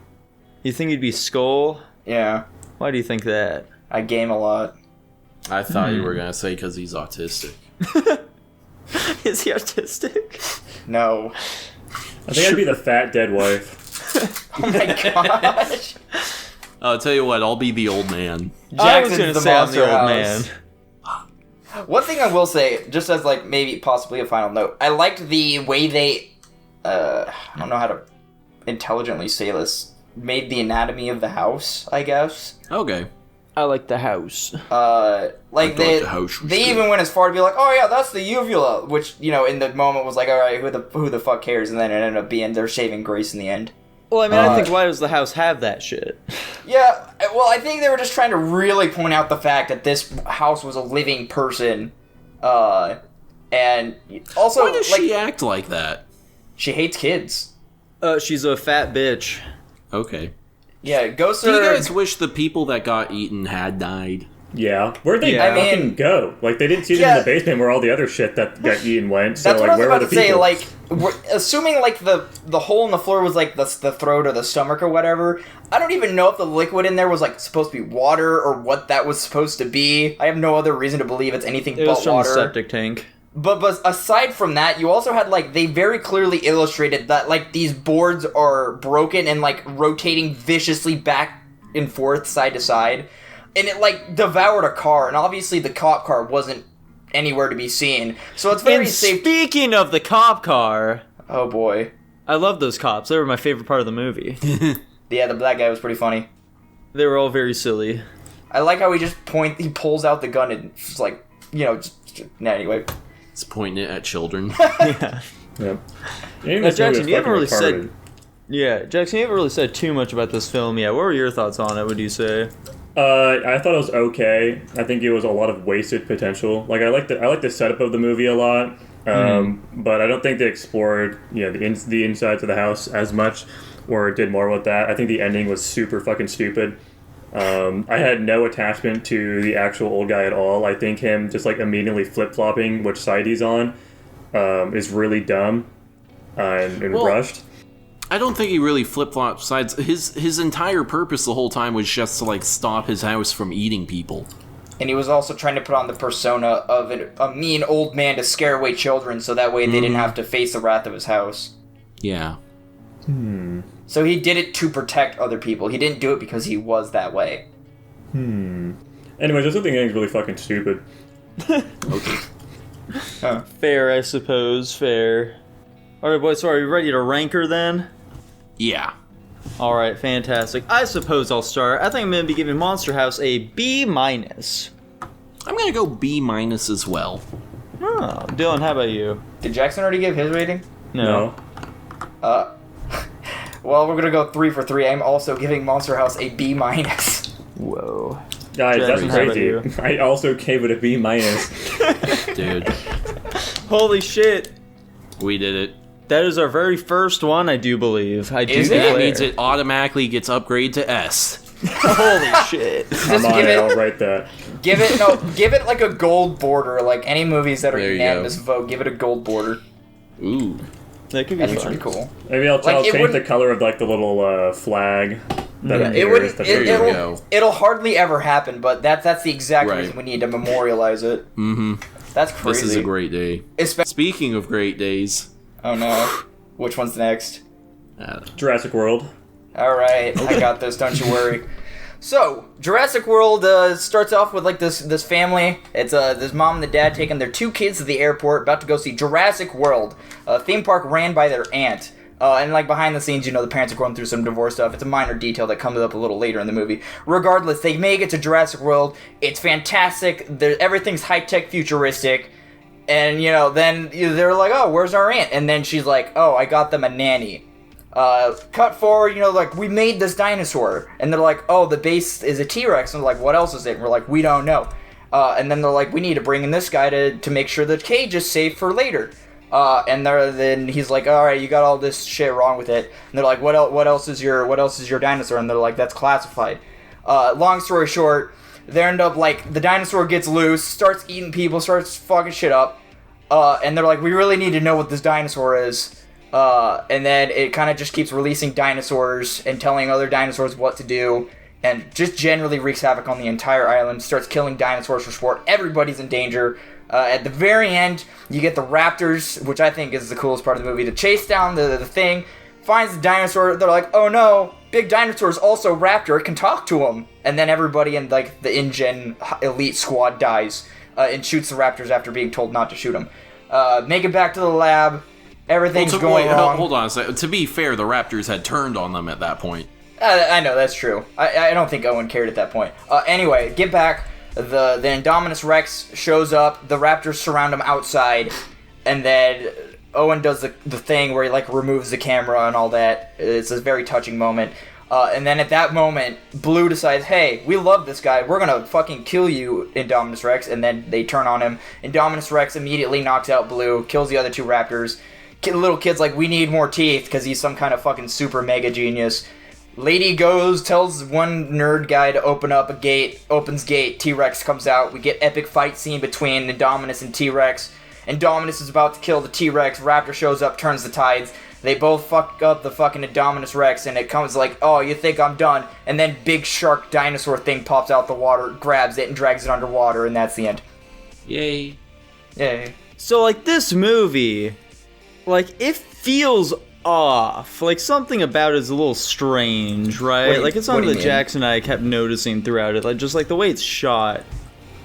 S1: You think you'd be Skull?
S3: Yeah.
S1: Why do you think that?
S3: I game a lot.
S2: I thought you were gonna say because he's autistic.
S1: Is he autistic?
S3: No.
S4: I think I'd be the fat dead wife.
S3: Oh my gosh.
S2: I'll tell you what, I'll be the old man.
S1: I was
S3: Jackson's
S1: gonna
S3: the
S1: say I'm
S3: monster
S1: the old
S3: house.
S1: man.
S3: One thing I will say, just as like maybe possibly a final note, I liked the way they, I don't know how to intelligently say this, made the anatomy of the house, I guess.
S2: Okay.
S1: I like the house.
S3: Like
S2: I thought the house was
S3: they
S2: good.
S3: even went as far to be like, oh yeah, that's the uvula, which, in the moment was like, alright, who the fuck cares? And then it ended up being their saving grace in the end.
S1: Well, I mean, I think why does the house have that shit?
S3: Yeah, well, I think they were just trying to really point out the fact that this house was a living person, and also,
S2: Why does she act like that?
S3: she hates kids.
S1: She's a fat bitch.
S2: Okay.
S3: Yeah, ghosts
S2: Do you
S3: are...
S2: guys wish the people that got eaten had died?
S4: Yeah. Where'd they
S1: Yeah.
S4: fucking
S3: I mean-
S4: go? Like, they didn't see them
S3: Yeah.
S4: in the basement where all the other shit that got eaten went. So,
S3: That's
S4: like,
S3: what I was
S4: where
S3: about
S4: were
S3: to
S4: the
S3: say,
S4: people?
S3: like, assuming, like, the hole in the floor was, like, the throat or the stomach or whatever, I don't even know if the liquid in there was, like, supposed to be water or what that was supposed to be. I have no other reason to believe it's anything
S1: It was
S3: but
S1: from
S3: water.
S1: the septic tank.
S3: But aside from that, you also had, like, they very clearly illustrated that, like, these boards are broken and, like, rotating viciously back and forth, side to side. And it, like, devoured a car, and obviously the cop car wasn't anywhere to be seen. So it's very
S1: And
S3: safe.
S1: speaking of the cop car,
S3: Oh, boy.
S1: I love those cops. They were my favorite part of the movie.
S3: Yeah, the black guy was pretty funny.
S1: They were all very silly.
S3: I like how he pulls out the gun and just like, anyway.
S2: It's pointing it at children.
S1: Yeah.
S4: Yep.
S1: Jackson, you haven't really said. Yeah, Jackson, you haven't really said too much about this film yet. What were your thoughts on it? Would you say?
S4: I thought it was okay. I think it was a lot of wasted potential. Like I like the setup of the movie a lot, but I don't think they explored the insides of the house as much, or did more with that. I think the ending was super fucking stupid. I had no attachment to the actual old guy at all. I think him just like immediately flip flopping which side he's on is really dumb and rushed.
S2: I don't think he really flip-flopped sides. His entire purpose the whole time was just to, like, stop his house from eating people.
S3: And he was also trying to put on the persona of a mean old man to scare away children, so that way they didn't have to face the wrath of his house.
S2: Yeah.
S3: So he did it to protect other people. He didn't do it because he was that way.
S4: Anyways, I still think the ending's really fucking stupid.
S2: Okay.
S1: Fair, I suppose. Fair. All right, boys. So are you ready to rank her then?
S2: Yeah.
S1: All right, fantastic. I suppose I'll start. I think I'm going to be giving Monster House a B-.
S2: I'm going to go B- as well.
S1: Oh, Dylan, how about you?
S3: Did Jackson already give his rating?
S1: No.
S3: Well, we're going to go 3 for 3. I'm also giving Monster House a B-.
S1: Whoa.
S4: Guys,
S1: Jackson,
S4: that's
S1: how about
S4: crazy.
S1: you?
S4: I also gave it a B-.
S2: Dude.
S1: Holy shit.
S2: We did it.
S1: That is our very first one, I do believe. I do
S3: Is it?
S1: declare.
S2: That means it automatically gets upgraded to S.
S1: Holy shit.
S4: I'm on
S3: give
S4: it.
S3: it-
S4: I'll write that.
S3: Give it like a gold border. Like any movies that are
S2: There you
S3: unanimous
S2: go.
S3: vote, give it a gold border.
S2: Ooh.
S1: That could be
S3: That's
S1: fun.
S3: pretty cool.
S4: Maybe I'll
S3: Like, it
S4: change the
S3: wouldn't-
S4: color of like the little flag. That
S1: Yeah,
S3: It
S4: appears
S3: wouldn't.
S4: that
S2: There you
S4: they-
S2: go.
S3: It'll hardly ever happen, but that's the exact
S2: Right.
S3: reason we need to memorialize it.
S2: Mm-hmm.
S3: That's crazy.
S2: This is a great day. Speaking of great days.
S3: Oh no. Which one's next?
S4: Jurassic World.
S3: Alright, I got this, don't you worry. So, Jurassic World starts off with like this family. It's this mom and the dad taking their 2 kids to the airport, about to go see Jurassic World, a theme park ran by their aunt. And like behind the scenes, the parents are going through some divorce stuff. It's a minor detail that comes up a little later in the movie. Regardless, they make it to Jurassic World. It's fantastic. Everything's high-tech, futuristic. And, then they're like, oh, where's our aunt? And then she's like, oh, I got them a nanny. Cut forward, like, we made this dinosaur. And they're like, oh, the base is a T-Rex. And they're like, what else is it? And we're like, we don't know. And then they're like, we need to bring in this guy to make sure the cage is safe for later. And then he's like, all right, you got all this shit wrong with it. And they're like, what else is your dinosaur? And they're like, that's classified. Long story short, they end up like the dinosaur gets loose, starts eating people, starts fucking shit up. And they're like, we really need to know what this dinosaur is. And then it kind of just keeps releasing dinosaurs and telling other dinosaurs what to do. And just generally wreaks havoc on the entire island, starts killing dinosaurs for sport. Everybody's in danger. At the very end, you get the raptors, which I think is the coolest part of the movie, to chase down the thing, finds the dinosaur, they're like, oh no, big dinosaur's also raptor, it can talk to him. And then everybody in like the InGen elite squad dies and shoots the raptors after being told not to shoot them. Make it back to the lab, everything's going wrong.
S2: Hold on a second. To be fair, the raptors had turned on them at that point.
S3: I know, that's true. I don't think Owen cared at that point. Anyway, get back. The Indominus Rex shows up, the raptors surround him outside, and then Owen does the thing where he like removes the camera and all that. It's a very touching moment. And then at that moment, Blue decides, hey, we love this guy, we're gonna fucking kill you, Indominus Rex, and then they turn on him. Indominus Rex immediately knocks out Blue, kills the other 2 raptors. Little kid's like, we need more teeth, because he's some kind of fucking super mega genius. Lady goes, tells one nerd guy to open up a gate, opens gate, T-Rex comes out, we get epic fight scene between Indominus and T-Rex. Indominus is about to kill the T-Rex, Raptor shows up, turns the tides, they both fuck up the fucking Indominus Rex, and it comes like, oh, you think I'm done, and then big shark dinosaur thing pops out the water, grabs it, and drags it underwater, and that's the end.
S2: Yay.
S3: Yay.
S1: So, like, this movie, like, it feels off. Like, something about it is a little strange, right? Like, it's something that Jackson and I kept noticing throughout it. Like, just like the way it's shot.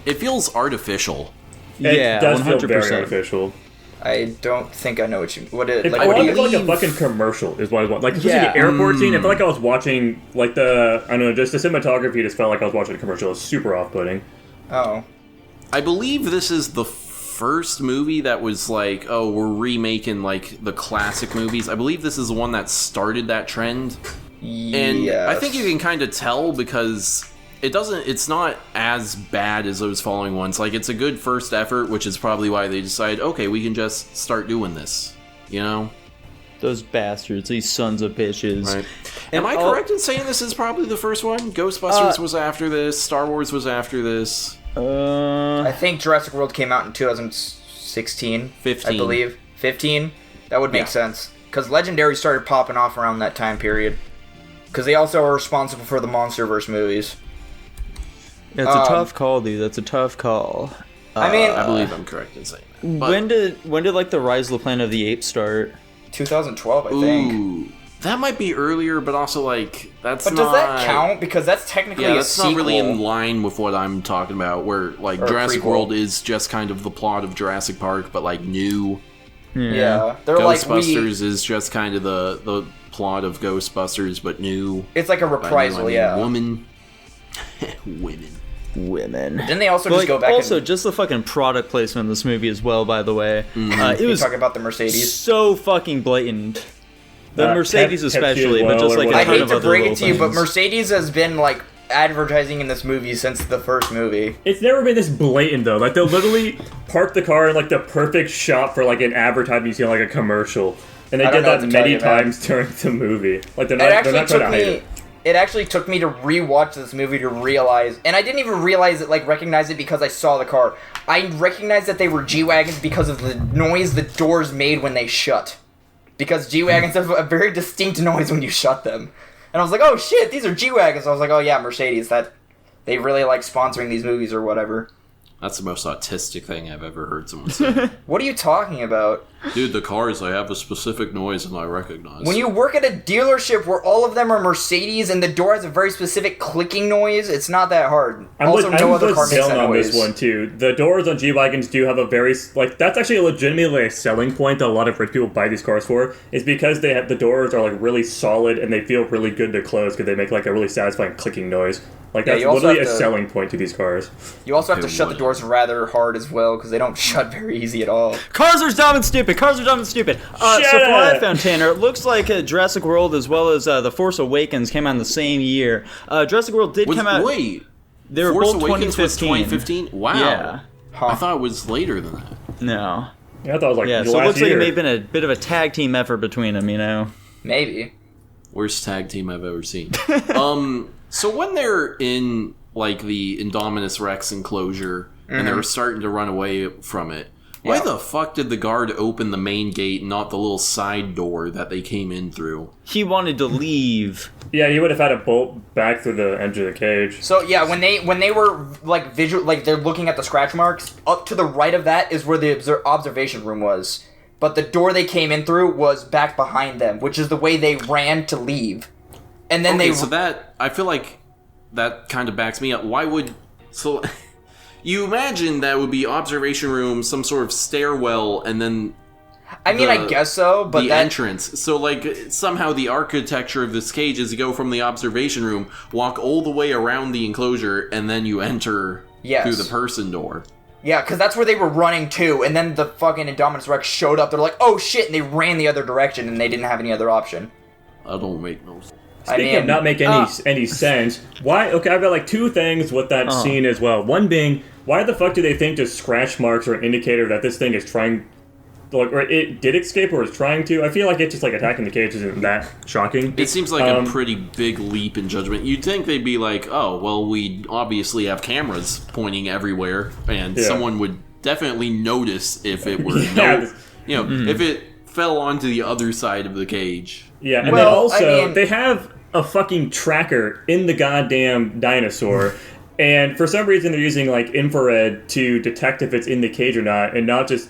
S2: It feels artificial.
S1: Yeah,
S4: It does
S1: 100%.
S4: feel very artificial.
S3: I don't think I know what you...
S4: It
S3: what
S4: felt
S3: do you
S4: like a fucking commercial is what I was. Like, especially the airport scene, I felt like I was watching, like, I don't know, just the cinematography just felt like I was watching a commercial. It was super off-putting.
S3: Oh.
S2: I believe this is the first movie that was like, oh, we're remaking like the classic movies. I believe this is the one that started that trend. And I think you can kind of tell because it's not as bad as those following ones. Like, it's a good first effort, which is probably why they decided, okay, we can just start doing this, you know?
S1: Those bastards, these sons of bitches.
S2: Right. Am I correct in saying this is probably the first one? Ghostbusters was after this, Star Wars was after this.
S3: I think Jurassic World came out in 2016.
S2: 15.
S3: I believe. 15? That would make sense. Because Legendary started popping off around that time period. Because they also are responsible for the MonsterVerse movies.
S1: It's a tough call, dude. That's a tough call.
S3: I mean,
S2: I believe I'm correct in saying that. But,
S1: when did like the Rise of the Planet of the Apes start?
S3: 2012, I think.
S2: Ooh, that might be earlier, but also like that's
S3: But does that count? Because that's technically a
S2: that's
S3: sequel.
S2: not really in line with what I'm talking about. Where like
S3: Or a
S2: Jurassic
S3: prequel.
S2: World is just kind of the plot of Jurassic Park, but like new.
S3: Yeah, they're
S2: Ghostbusters is just kind of the plot of Ghostbusters, but new.
S3: It's like a
S2: By new,
S3: reprisal,
S2: I mean
S3: yeah.
S2: Women.
S1: Women.
S3: Didn't they also
S1: But,
S3: just
S1: like,
S3: go back
S1: also,
S3: and
S1: just the fucking product placement in this movie as well, by the way. It was
S3: talk about the Mercedes?
S1: so fucking blatant. The
S4: Pepsi
S1: Mercedes
S4: as
S1: especially,
S4: well,
S1: but just
S4: or
S1: like a
S4: whatever.
S3: I
S1: ton
S3: hate
S1: of
S3: to
S1: other
S3: break it
S1: little
S3: to you, but
S1: things.
S3: Mercedes has been like advertising in this movie since the first movie.
S4: It's never been this blatant though. Like they'll literally park the car in like the perfect shot for like an advertisement you see on like a commercial, and they
S3: I
S4: did
S3: don't know
S4: that
S3: what to tell
S4: many
S3: you, man.
S4: times during the movie. Like they're
S3: It
S4: not
S3: actually
S4: trying
S3: took
S4: to hide
S3: me.
S4: it.
S3: It actually took me to rewatch this movie to realize, and I didn't even realize it, like recognize it because I saw the car. I recognized that they were G-wagons because of the noise the doors made when they shut. Because G-wagons have a very distinct noise when you shut them. And I was like, oh shit, these are G-wagons. I was like, oh yeah, Mercedes. That they really like sponsoring these movies or whatever.
S2: That's the most autistic thing I've ever heard someone say.
S3: What are you talking about?
S2: Dude, the cars, they have a specific noise and I recognize.
S3: When you work at a dealership where all of them are Mercedes and the door has a very specific clicking noise, it's not that hard.
S4: I'm
S3: also,
S4: with
S3: no other car makes
S4: Dylan
S3: that
S4: on
S3: noise.
S4: this one too. The doors on G-Wagons do have a very like that's actually a legitimately a selling point that a lot of rich people buy these cars for. Is because they have the doors are like really solid and they feel really good to close because they make like a really satisfying clicking noise. Like
S3: Yeah,
S4: that's
S3: you also
S4: literally a
S3: have to-
S4: selling point to these cars.
S3: You also have to
S2: Okay,
S3: shut the
S2: whatever.
S3: doors rather hard as well because they don't shut very easy at all.
S1: Cars are dumb and stupid. Cars are dumb and stupid. So
S4: Shut
S1: from what I
S4: up.
S1: found, Tanner, it looks like Jurassic World as well as The Force Awakens came out in the same year. Jurassic World did come out.
S2: Wait,
S1: They were
S2: Force
S1: both
S2: Awakens was
S1: 2015.
S2: 2015? Wow.
S1: Yeah.
S2: I thought it was later than that.
S1: No.
S4: Yeah, I thought it was like
S1: Yeah.
S4: the
S1: So it
S4: last
S1: looks like
S4: year.
S1: it may have been a bit of a tag team effort between them. You know.
S3: Maybe.
S2: Worst tag team I've ever seen. So when they're in like the Indominus Rex enclosure and they were starting to run away from it, why
S3: Yeah.
S2: the fuck did the guard open the main gate and not the little side door that they came in through?
S1: He wanted to leave.
S4: Yeah, you would have had to bolt back through the edge of the cage.
S3: So yeah, when they were like visual, like they're looking at the scratch marks. Up to the right of that is where the observation room was. But the door they came in through was back behind them, which is the way they ran to leave. And then
S2: Okay, so that I feel like that kind of backs me up. Why would you imagine that would be observation room, some sort of stairwell, and then
S3: I mean, I guess so, but
S2: the
S3: that
S2: entrance. So like somehow the architecture of this cage is you go from the observation room, walk all the way around the enclosure, and then you enter
S3: Yes.
S2: through the person door.
S3: yeah, because that's where they were running to. And then the fucking Indominus Rex showed up. They're like, oh shit, and they ran the other direction, and they didn't have any other option.
S2: I don't make no sense.
S4: Speaking of not make any sense, why? Okay, I've got like two things with that scene as well. One being, why the fuck do they think just scratch marks are an indicator that this thing is trying, like, or it did escape or is trying to? I feel like it's just like attacking the cage isn't that shocking.
S2: It seems like a pretty big leap in judgment. You'd think they'd be like, oh, well, we obviously have cameras pointing everywhere, and
S4: Yeah.
S2: someone would definitely notice if it were,
S4: Yeah.
S2: if it fell onto the other side of the cage.
S4: Yeah, and
S3: Well,
S4: then also,
S3: I mean-
S4: they have a fucking tracker in the goddamn dinosaur, and for some reason they're using, like, infrared to detect if it's in the cage or not, and not just,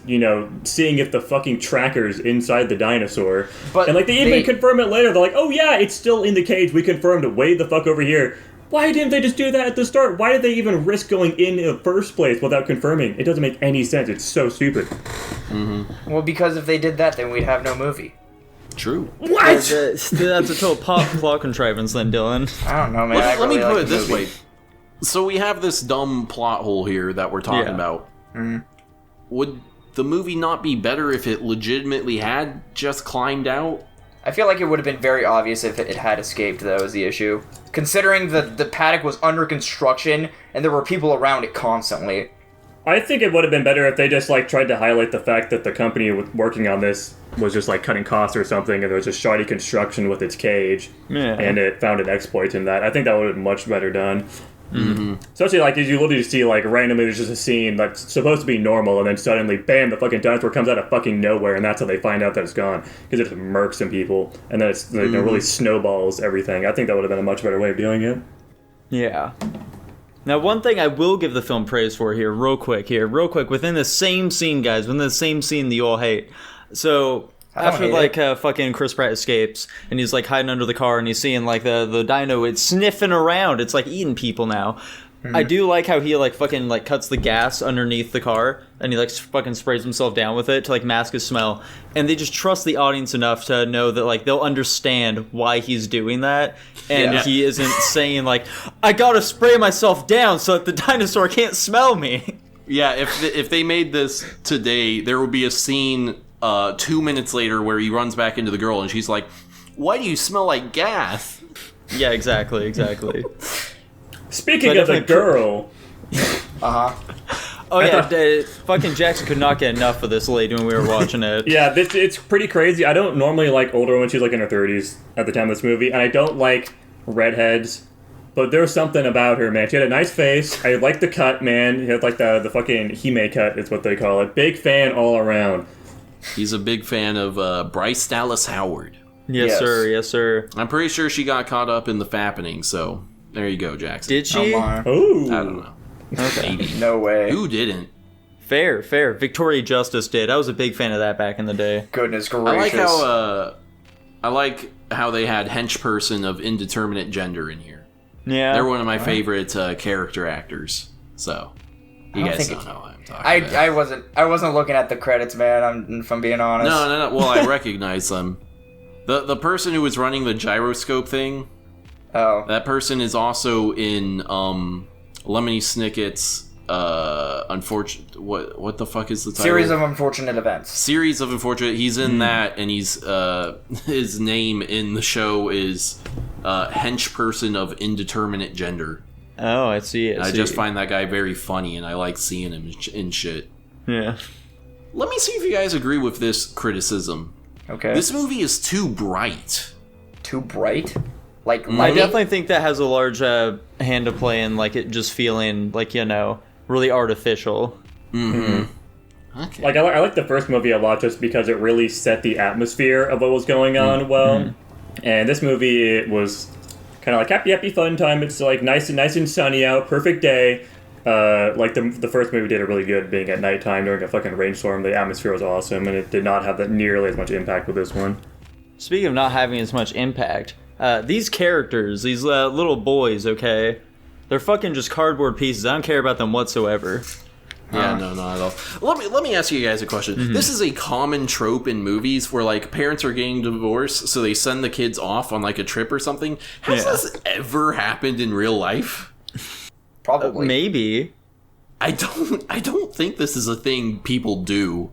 S4: seeing if the fucking tracker's inside the dinosaur.
S3: But
S4: and, like, they even confirm it later. They're like, oh, yeah, it's still in the cage. We confirmed it. Way the fuck over here. Why didn't they just do that at the start? Why did they even risk going in the first place without confirming? It doesn't make any sense. It's so stupid.
S3: Well, because if they did that, then we'd have no movie.
S2: True.
S4: What?
S1: That's a total plot contrivance, then, Dylan.
S3: I don't know, man. I
S2: Let me
S3: really
S2: put
S3: like
S2: it
S3: the
S2: this
S3: movie.
S2: way. So we have this dumb plot hole here that we're talking
S1: Yeah.
S2: about. would the movie not be better if it legitimately had just climbed out?
S3: I feel like it would have been very obvious if it had escaped, though, is the issue. Considering the paddock was under construction and there were people around it constantly.
S4: I think it would have been better if they just, like, tried to highlight the fact that the company working on this was just, like, cutting costs or something, and there was just shoddy construction with its cage, and it found an exploit in that. I think that would have been much better done.
S2: Mm-hmm.
S4: Especially, like, as you literally see, like, randomly there's just a scene that's supposed to be normal, and then suddenly, bam, the fucking dinosaur comes out of fucking nowhere, and that's how they find out that it's gone. Because it just murks some people, and then it's, like, it really snowballs everything. I think that would have been a much better way of doing it.
S1: Yeah. Now, one thing I will give the film praise for real quick, within the same scene, guys, within the same scene that you all hate. So, after, like, fucking Chris Pratt escapes, and he's, like, hiding under the car, and he's seeing, like, the dino, it's sniffing around, it's, like, eating people now. I do like how he, like, fucking, like, cuts the gas underneath the car, and he, like, fucking sprays himself down with it to, like, mask his smell. And they just trust the audience enough to know that, like, they'll understand why he's doing that. And he isn't saying, like, I gotta spray myself down so that the dinosaur can't smell me.
S2: Yeah, if they made this today, there would be a scene 2 minutes later where he runs back into the girl, and she's like, why do you smell like gas?
S1: Yeah, exactly.
S4: Speaking of the girl...
S1: Oh yeah, fucking Jackson could not get enough of this lady when we were watching it.
S4: Yeah, it's pretty crazy. I don't normally like older women. She's like in her 30s at the time of this movie, and I don't like redheads. But there's something about her, man. She had a nice face. I like the cut, man. She had like the fucking Hime cut is what they call it. Big fan all around.
S2: He's a big fan of Bryce Dallas Howard.
S1: Yes, sir.
S2: I'm pretty sure she got caught up in the fappening, so there you go, Jackson.
S1: Did she?
S4: Oh,
S2: I don't know.
S1: Okay.
S2: Maybe.
S3: No way.
S2: Who didn't?
S1: Fair. Victoria Justice did. I was a big fan of that back in the day.
S3: Goodness gracious.
S2: I like how they had henchperson of indeterminate gender in here.
S1: Yeah.
S2: They're one of my favorite character actors. So you guys don't know what I'm talking about.
S3: I wasn't looking at the credits, man. If I'm being honest.
S2: No. Well, I recognize them. The person who was running the gyroscope thing.
S3: Oh.
S2: That person is also in Lemony Snicket's unfortunate. What the fuck is the title?
S3: Series of Unfortunate Events.
S2: Series of Unfortunate. He's in that, and he's his name in the show is henchperson of indeterminate gender.
S1: Oh, I see.
S2: I just find that guy very funny, and I like seeing him in shit.
S1: Yeah.
S2: Let me see if you guys agree with this criticism.
S3: Okay.
S2: This movie is too bright.
S3: Too bright? Like
S1: I
S3: lighting?
S1: definitely think that has a large hand to play in, like, it just feeling, like, really artificial.
S2: Mm-hmm. Okay.
S4: Like, I like the first movie a lot just because it really set the atmosphere of what was going on well. And this movie, it was kind of like happy fun time. It's like nice and sunny out, perfect day. Like the first movie did it really good being at nighttime during a fucking rainstorm. The atmosphere was awesome, and it did not have that nearly as much impact with this one.
S1: Speaking of not having as much impact, these characters, these little boys, okay, they're fucking just cardboard pieces. I don't care about them whatsoever.
S2: Yeah, no, not at all. Let me ask you guys a question. This is a common trope in movies where, like, parents are getting divorced, so they send the kids off on, like, a trip or something. Has this ever happened in real life?
S3: Probably.
S1: Maybe.
S2: I don't think this is a thing people do.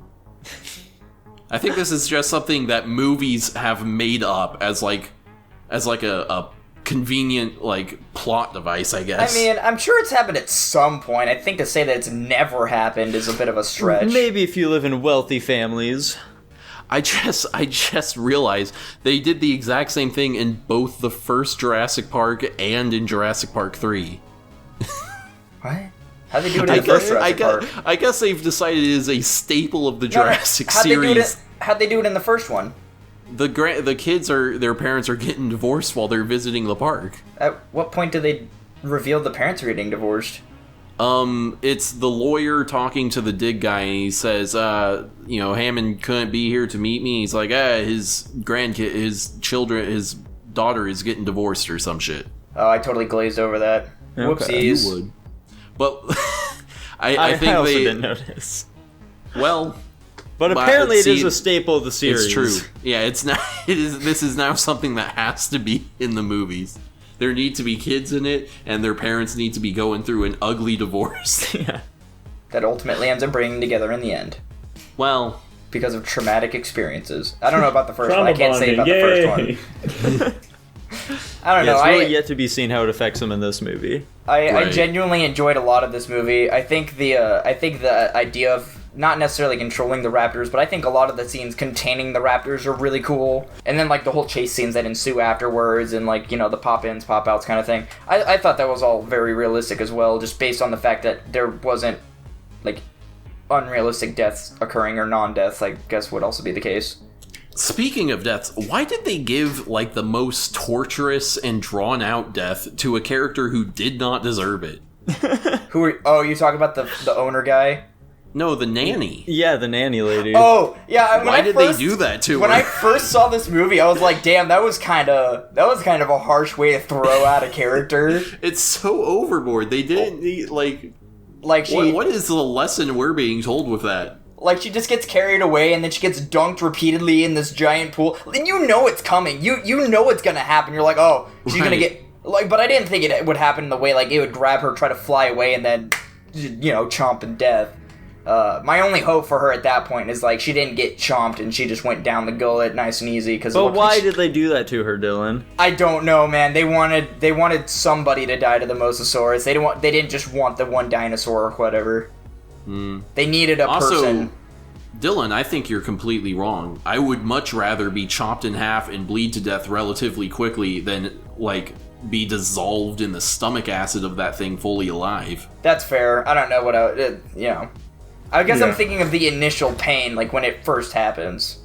S2: I think this is just something that movies have made up as a convenient, like, plot device, I guess.
S3: I mean, I'm sure it's happened at some point. I think to say that it's never happened is a bit of a stretch.
S1: Maybe if you live in wealthy families.
S2: I just realized they did the exact same thing in both the first Jurassic Park and in Jurassic Park 3.
S3: What? How'd they do it in the first Jurassic Park?
S2: I guess they've decided it is a staple of the Jurassic series.
S3: How'd they do it in the first one?
S2: The kids their parents are getting divorced while they're visiting the park.
S3: At what point do they reveal the parents are getting divorced?
S2: It's the lawyer talking to the dig guy, and he says, Hammond couldn't be here to meet me. He's like, his daughter is getting divorced or some shit.
S3: Oh, I totally glazed over that.
S1: Okay.
S3: Whoopsies.
S2: You would. But I think
S1: I also
S2: they
S1: didn't notice.
S2: Well,
S1: but apparently it is a staple of the series.
S2: It's true. Yeah, it's not. This is now something that has to be in the movies. There need to be kids in it, and their parents need to be going through an ugly divorce.
S1: Yeah.
S3: that ultimately ends up bringing together in the end.
S2: Well,
S3: because of traumatic experiences. I don't know about the first one. I can't say about the first one. I don't know.
S1: It's really yet to be seen how it affects them in this movie.
S3: I genuinely enjoyed a lot of this movie. I think the idea of not necessarily controlling the raptors, but I think a lot of the scenes containing the raptors are really cool. And then, like, the whole chase scenes that ensue afterwards and, like, you know, the pop-ins, pop-outs kind of thing. I thought that was all very realistic as well, just based on the fact that there wasn't, like, unrealistic deaths occurring or non-deaths. I guess would also be the case.
S2: Speaking of deaths, why did they give, like, the most torturous and drawn-out death to a character who did not deserve it?
S3: You talking about the owner guy?
S2: No, the nanny.
S1: Yeah, the nanny lady.
S3: Oh, yeah.
S2: Why did they do that to her?
S3: When I first saw this movie, I was like, "Damn, that was kind of a harsh way to throw out a character."
S2: It's so overboard. They didn't need, like
S3: she.
S2: What is the lesson we're being told with that?
S3: Like, she just gets carried away, and then she gets dunked repeatedly in this giant pool. And you know it's coming. You know it's gonna happen. You're like, oh, she's gonna get like. But I didn't think it would happen in the way like it would grab her, try to fly away, and then, you know, chomp in death. My only hope for her at that point is, like, she didn't get chomped and she just went down the gullet nice and easy.
S1: But why did they do that to her, Dylan?
S3: I don't know, man. They wanted somebody to die to the Mosasaurus. They didn't just want the one dinosaur or whatever. They needed a person.
S2: Dylan, I think you're completely wrong. I would much rather be chopped in half and bleed to death relatively quickly than, like, be dissolved in the stomach acid of that thing fully alive.
S3: That's fair. I don't know what I guess I'm thinking of the initial pain, like when it first happens.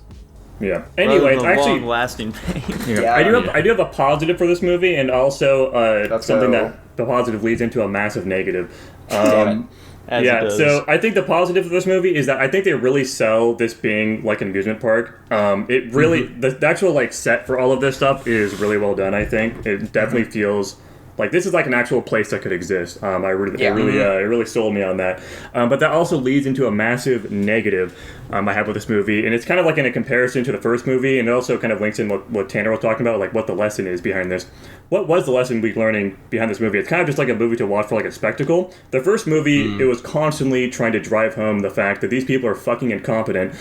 S4: Yeah. Anyway, it's actually
S1: long-lasting pain.
S4: Yeah. I do have a positive for this movie, and also something that the positive leads into a massive negative.
S3: Damn it.
S4: So I think the positive of this movie is that I think they really sell this being like an amusement park. It really the actual like set for all of this stuff is really well done. I think it definitely feels like this is like an actual place that could exist. It really sold me on that. But that also leads into a massive negative I have with this movie, and it's kind of like in a comparison to the first movie, and it also kind of links in what Tanner was talking about, like what the lesson is behind this. What was the lesson we're learning behind this movie? It's kind of just like a movie to watch for like a spectacle. The first movie, it was constantly trying to drive home the fact that these people are fucking incompetent.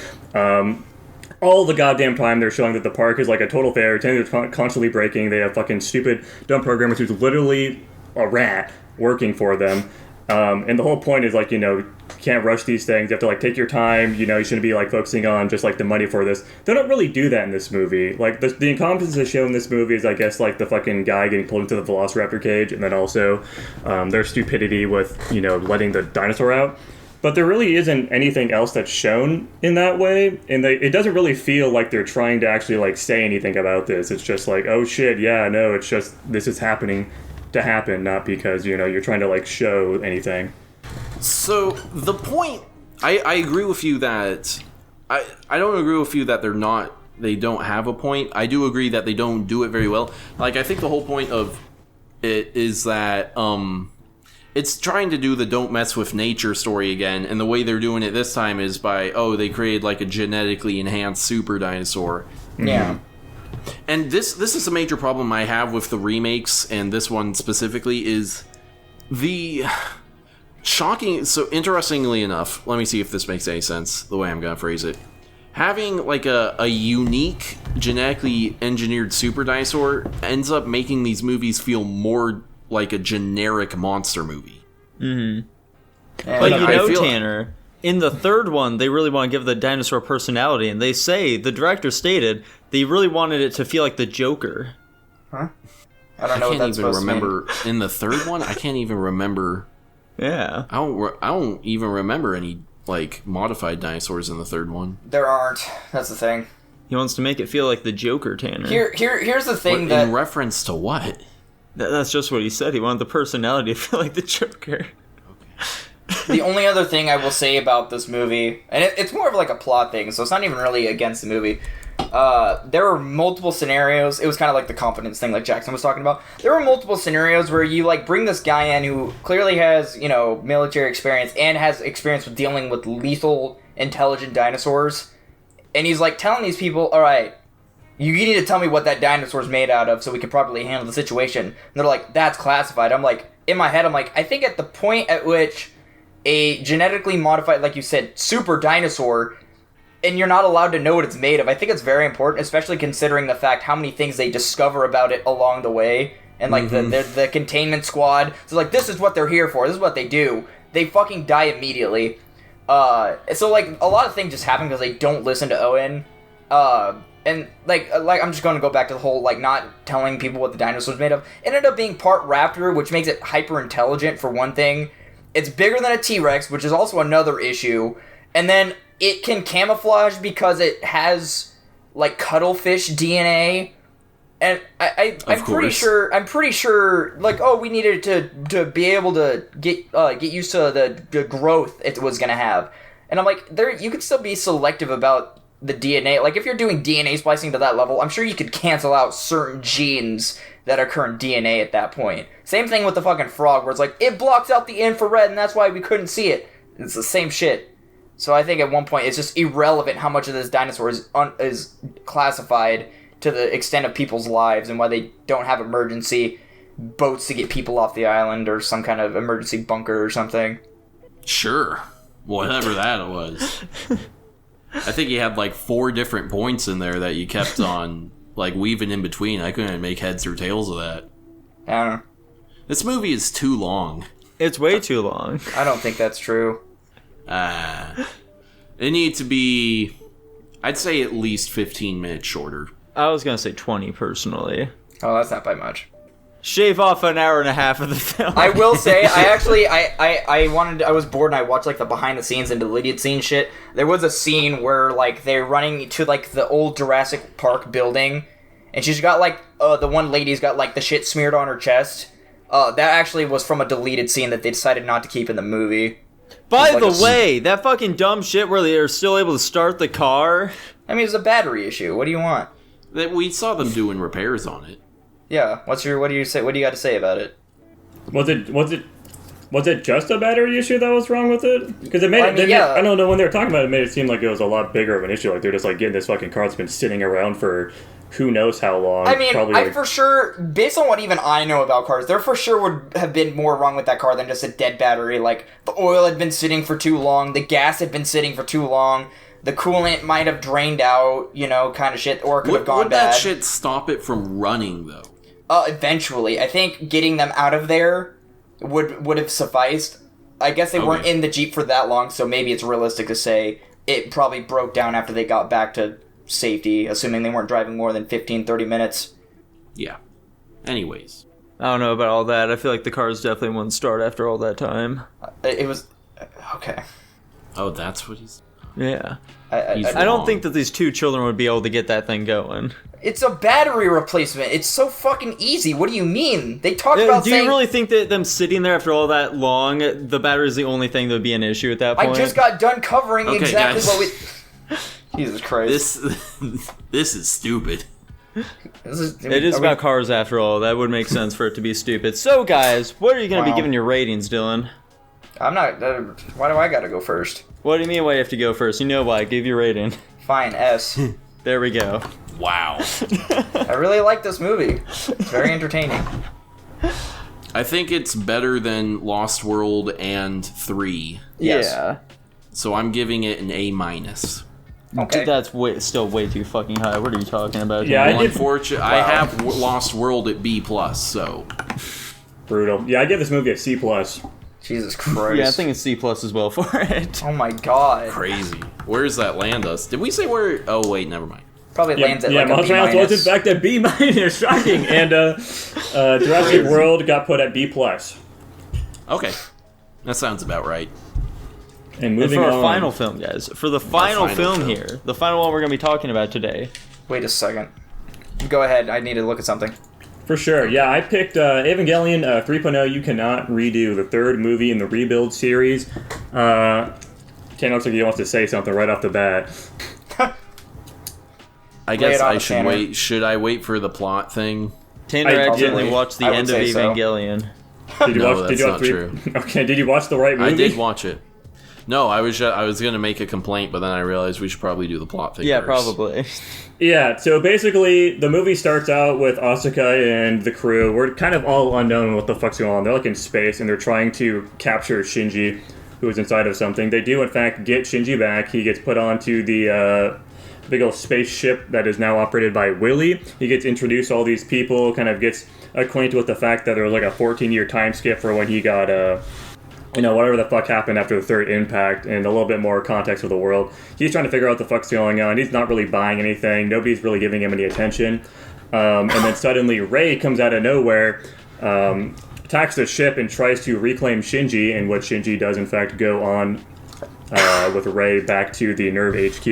S4: All the goddamn time they're showing that the park is like a total failure. They're constantly breaking. They have fucking stupid, dumb programmers who's literally a rat working for them. And the whole point is like, you know, you can't rush these things. You have to like take your time. You know, you shouldn't be like focusing on just like the money for this. They don't really do that in this movie. Like the incompetence that's shown in this movie is, I guess, like the fucking guy getting pulled into the Velociraptor cage, and then also their stupidity with, you know, letting the dinosaur out. But there really isn't anything else that's shown in that way, and it doesn't really feel like they're trying to actually like say anything about this. It's just like, oh shit, yeah, no, it's just this is happening to happen, not because, you know, you're trying to like show anything.
S2: So the point, I agree with you that I don't agree with you that they don't have a point. I do agree that they don't do it very well. Like, I think the whole point of it is that it's trying to do the don't mess with nature story again, and the way they're doing it this time is by, they created like a genetically enhanced super dinosaur.
S3: Yeah.
S2: And this is a major problem I have with the remakes, and this one specifically is the shocking. So interestingly enough, let me see if this makes any sense, the way I'm gonna phrase it. Having like a unique genetically engineered super dinosaur ends up making these movies feel more like a generic monster movie.
S1: But you know, Tanner, in the third one, they really want to give the dinosaur personality, and they say, the director stated, they really wanted it to feel like the Joker.
S3: Huh? I don't know what that's supposed to mean.
S2: In the third one, I can't even remember.
S1: Yeah.
S2: I don't even remember any, like, modified dinosaurs in the third one.
S3: There aren't. That's the thing.
S1: He wants to make it feel like the Joker, Tanner.
S3: Here's the thing
S2: In reference to what?
S1: That's just what he said. He wanted the personality to feel like the Joker.
S3: The only other thing I will say about this movie, and it's more of like a plot thing, so it's not even really against the movie. There were multiple scenarios. It was kind of like the confidence thing like Jackson was talking about. There were multiple scenarios where you like bring this guy in who clearly has, you know, military experience and has experience with dealing with lethal, intelligent dinosaurs. And he's like telling these people, all right, you need to tell me what that dinosaur's made out of so we can properly handle the situation. And they're like, that's classified. I'm like, in my head, I'm like, I think at the point at which a genetically modified, like you said, super dinosaur, and you're not allowed to know what it's made of. I think it's very important, especially considering the fact how many things they discover about it along the way. And, like, the containment squad. So, like, this is what they're here for. This is what they do. They fucking die immediately. So, like, a lot of things just happen because they don't listen to Owen. And, like, I'm just going to go back to the whole, like, not telling people what the dinosaur's made of. It ended up being part raptor, which makes it hyper-intelligent, for one thing. It's bigger than a T-Rex, which is also another issue. And then it can camouflage because it has, like, cuttlefish DNA. And I'm pretty sure, like, oh, we needed to be able to get used to the growth it was gonna have. And I'm like, you could still be selective about the DNA. Like, if you're doing DNA splicing to that level, I'm sure you could cancel out certain genes that occur in DNA at that point. Same thing with the fucking frog, where it's like, it blocks out the infrared, and that's why we couldn't see it. It's the same shit. So I think at one point, it's just irrelevant how much of this dinosaur is classified to the extent of people's lives, and why they don't have emergency boats to get people off the island, or some kind of emergency bunker or something.
S2: Sure. Whatever that was. I think you had like 4 different points in there that you kept on like weaving in between. I couldn't make heads or tails of that.
S3: I don't know.
S2: This movie is too long.
S1: It's way too long.
S3: I don't think that's true.
S2: It needs to be, I'd say, at least 15 minutes shorter.
S1: I was gonna say 20 personally.
S3: Oh, that's not by much.
S1: Shave off an hour and a half of the film.
S3: I will say, I was bored and I watched, like, the behind the scenes and deleted scene shit. There was a scene where, like, they're running to, like, the old Jurassic Park building, and she's got, like, the one lady's got, like, the shit smeared on her chest. That actually was from a deleted scene that they decided not to keep in the movie.
S1: By the way, that fucking dumb shit where they are still able to start the car.
S3: I mean, it's a battery issue. What do you want?
S2: That we saw them doing repairs on it.
S3: Yeah. What do you got to say about it?
S4: Was it just a battery issue that was wrong with it? Because it I don't know, when they were talking about it, it made it seem like it was a lot bigger of an issue. Like, they're just, like, getting this fucking car that's been sitting around for who knows how long.
S3: I mean,
S4: Probably,
S3: for sure, based on what even I know about cars, there for sure would have been more wrong with that car than just a dead battery. Like, the oil had been sitting for too long, the gas had been sitting for too long, the coolant might have drained out, you know, kind of shit, or it could have gone bad.
S2: Would that shit stop it from running, though?
S3: Eventually. I think getting them out of there would have sufficed. I guess they weren't in the Jeep for that long, so maybe it's realistic to say it probably broke down after they got back to safety, assuming they weren't driving more than 15-30 minutes.
S2: Yeah. Anyways.
S1: I don't know about all that. I feel like the cars definitely wouldn't start after all that time.
S3: It was... Okay.
S2: Oh, that's what he's...
S1: Yeah.
S3: I
S1: don't think that these 2 children would be able to get that thing going.
S3: It's a battery replacement. It's so fucking easy. What do you mean? They talked about saying...
S1: Do you really think that them sitting there after all that long, the battery is the only thing that would be an issue at that point?
S3: I just got done covering exactly
S2: guys.
S3: what we... Jesus Christ.
S2: This is stupid.
S1: It is about cars after all. That would make sense for it to be stupid. So, guys, what are you going to be giving your ratings, Dylan?
S3: I'm not... why do I gotta go first?
S1: What do you mean why you have to go first? You know why. Give your rating.
S3: Fine, S.
S1: There we go.
S2: Wow.
S3: I really like this movie. It's very entertaining.
S2: I think it's better than Lost World and 3.
S3: Yes.
S1: Yeah.
S2: So I'm giving it an A-.
S3: Okay.
S1: That's still way too fucking high. What are you talking about?
S4: Yeah,
S1: here?
S2: Unfortunately, I have Lost World at B+, so...
S4: brutal. Yeah, I give this movie a C+.
S3: Jesus Christ.
S1: Yeah, I think it's C+ as well for it.
S3: Oh my god.
S2: Crazy. Where does that land us? Did we say where... Oh, wait, never mind.
S3: Probably lands at like a B-.
S4: Monster House was in fact at B-. Shocking. And Jurassic World got put at B+.
S2: Okay. That sounds about right.
S4: And moving
S1: for
S4: on.
S1: our final film, guys. For the final film here. The final one we're going to be talking about today.
S3: Wait a second. Go ahead. I need to look at something.
S4: For sure, yeah. I picked Evangelion 3.0. You cannot redo the 3rd movie in the Rebuild series. Ken looks like he wants to say something right off the bat.
S2: I guess I should wait. Should I wait for the plot thing?
S1: Tanner accidentally watched the end of Evangelion.
S4: Did you watch?
S2: No,
S4: did you
S2: that's
S4: watch
S2: not true.
S4: Okay, did you watch the right movie?
S2: I did watch it. No, I was going to make a complaint, but then I realized we should probably do the plot thing first.
S1: Probably.
S4: Yeah, so basically, the movie starts out with Asuka and the crew. We're kind of all unknown what the fuck's going on. They're like in space, and they're trying to capture Shinji. who is inside of something. They do, in fact, get Shinji back. He gets put onto the big old spaceship that is now operated by Willy. He gets introduced to all these people, kind of gets acquainted with the fact that there was like a 14-year time skip for when he got, whatever the fuck happened after the third impact, and a little bit more context of the world. He's trying to figure out what the fuck's going on. He's not really buying anything. Nobody's really giving him any attention. And then suddenly Rei comes out of nowhere, attacks the ship and tries to reclaim Shinji, in which Shinji does in fact go on with Rei back to the Nerve HQ.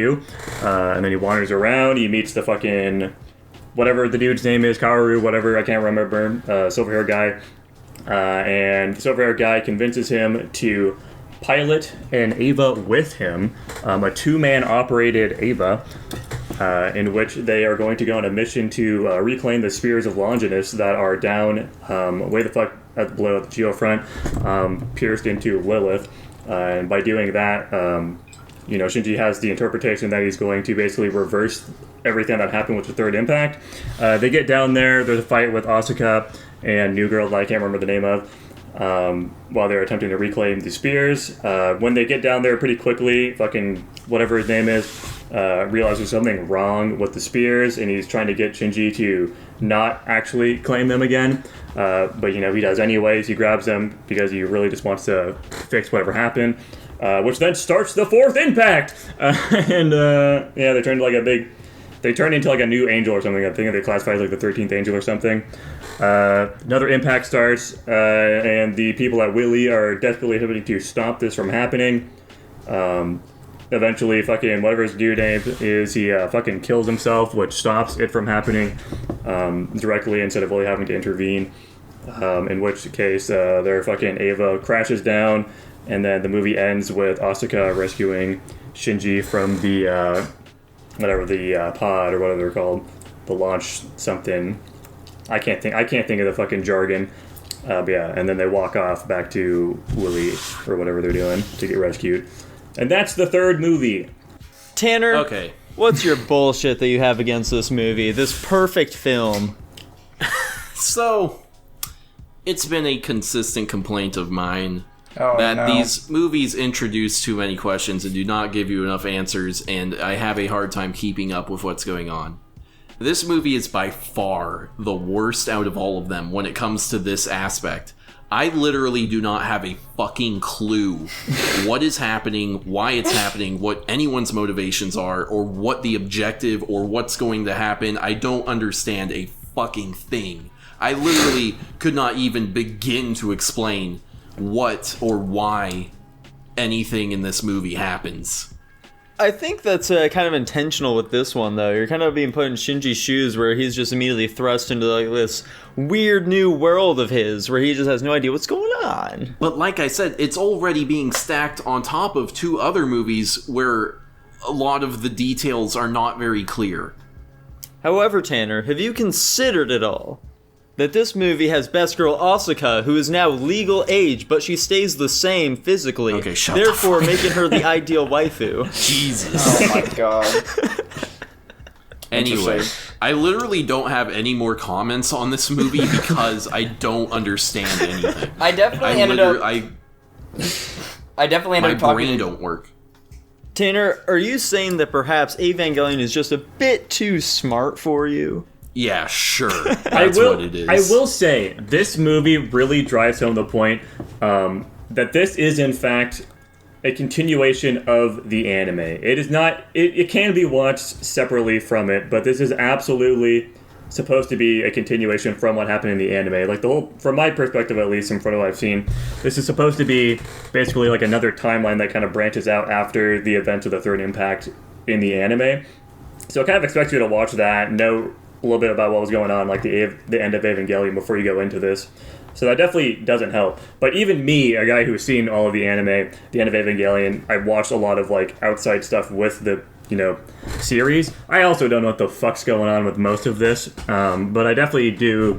S4: And then he wanders around, he meets the fucking, whatever the dude's name is, Kaoru, whatever, I can't remember, silver-haired guy. And the silver-haired guy convinces him to pilot an Eva with him, a two-man operated Eva, in which they are going to go on a mission to reclaim the Spears of Longinus that are down way the fuck below at the geofront, pierced into Lilith. And by doing that, Shinji has the interpretation that he's going to basically reverse everything that happened with the third impact. They get down there, there's a fight with Asuka and New Girl that I can't remember the name of, while they're attempting to reclaim the Spears. When they get down there pretty quickly, fucking whatever his name is, realizes something wrong with the Spears, and he's trying to get Shinji to not actually claim them again. But he does anyways. He grabs them because he really just wants to fix whatever happened, which then starts the fourth impact. They turn into like a new angel or something. I think they classify as like the 13th angel or something. Another impact starts, and the people at Willy are desperately attempting to stop this from happening. Eventually, fucking whatever his dude name is, he fucking kills himself, which stops it from happening directly instead of really having to intervene. In which case, their fucking Eva crashes down, and then the movie ends with Asuka rescuing Shinji from the pod or whatever they're called, the launch something. I can't think of the fucking jargon. And then they walk off back to Willy or whatever they're doing to get rescued. And that's the third movie.
S1: Tanner,
S2: okay,
S1: what's your bullshit that you have against this movie? This perfect film.
S2: So, it's been a consistent complaint of mine
S3: that
S2: these movies introduce too many questions and do not give you enough answers, and I have a hard time keeping up with what's going on. This movie is by far the worst out of all of them when it comes to this aspect. I literally do not have a fucking clue what is happening, why it's happening, what anyone's motivations are, or what the objective or what's going to happen. I don't understand a fucking thing. I literally could not even begin to explain what or why anything in this movie happens.
S1: I think that's kind of intentional with this one, though. You're kind of being put in Shinji's shoes where he's just immediately thrust into like this weird new world of his where he just has no idea what's going on.
S2: But like I said, it's already being stacked on top of two other movies where a lot of the details are not very clear.
S1: However, Tanner, have you considered at all that this movie has best girl Asuka, who is now legal age, but she stays the same physically,
S2: okay,
S1: therefore making her the ideal waifu?
S2: Jesus.
S3: Oh my god.
S2: Anyway, I literally don't have any more comments on this movie because I don't understand anything.
S3: I definitely ended up
S2: My
S3: talking.
S2: brain don't work.
S1: Tanner, are you saying that perhaps Evangelion is just a bit too smart for you?
S2: Yeah, sure. That's what it is.
S4: I will say, this movie really drives home the point that this is, in fact, a continuation of the anime. It is not... It can be watched separately from it, but this is absolutely supposed to be a continuation from what happened in the anime. Like, the whole... From my perspective, at least, and from what I've seen, this is supposed to be basically like another timeline that kind of branches out after the events of the third impact in the anime. So I kind of expect you to watch that, know a little bit about what was going on, like the end of Evangelion, before you go into this. So that definitely doesn't help. But even me, a guy who's seen all of the anime, the end of Evangelion, I watched a lot of like outside stuff with the series. I also don't know what the fuck's going on with most of this, but I definitely do.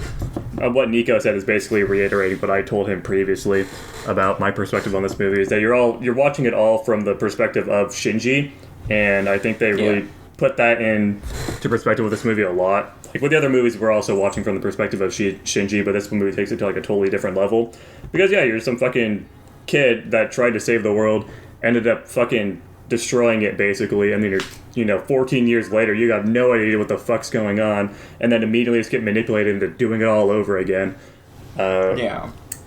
S4: What Nico said is basically reiterating what I told him previously about my perspective on this movie. Is that you're watching it all from the perspective of Shinji, and I think they really put that into perspective with this movie a lot. Like with the other movies, we're also watching from the perspective of Shinji, but this movie takes it to like a totally different level. Because you're some fucking kid that tried to save the world ended up fucking destroying it, basically. I mean, you know, 14 years later, you have no idea what the fuck's going on, and then immediately just get manipulated into doing it all over again.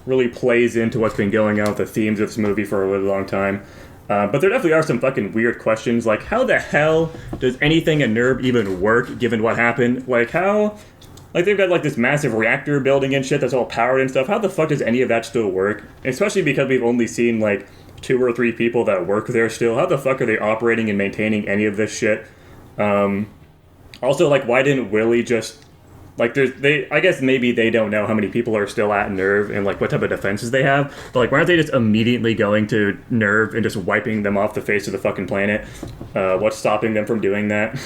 S4: Really plays into what's been going on with the themes of this movie for a really long time. But there definitely are some fucking weird questions, like how the hell does anything in NERV even work, given what happened? Like how... Like, they've got, like, this massive reactor building and shit that's all powered and stuff. How the fuck does any of that still work? Especially because we've only seen, like, 2 or 3 people that work there still. How the fuck are they operating and maintaining any of this shit? Also, like, why didn't Willie just... Like, I guess maybe they don't know how many people are still at NERV and, like, what type of defenses they have. But, like, why aren't they just immediately going to NERV and just wiping them off the face of the fucking planet? What's stopping them from doing that?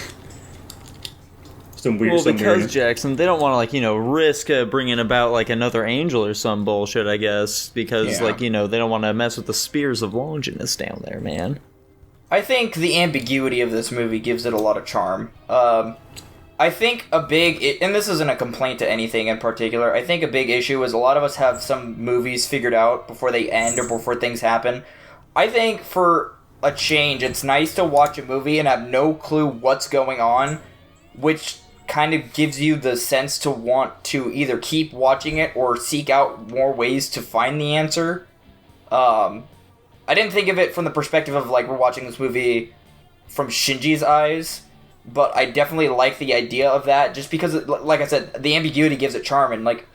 S1: Because Jackson, they don't want to, like, you know, risk bringing about, like, another angel or some bullshit, I guess, because, like, you know, they don't want to mess with the spears of Longinus down there, man.
S3: I think the ambiguity of this movie gives it a lot of charm. I think and this isn't a complaint to anything in particular, I think a big issue is a lot of us have some movies figured out before they end or before things happen. I think for a change, it's nice to watch a movie and have no clue what's going on, which kind of gives you the sense to want to either keep watching it or seek out more ways to find the answer. I didn't think of it from the perspective of, like, we're watching this movie from Shinji's eyes, but I definitely like the idea of that, just because, like I said, the ambiguity gives it charm, and, like,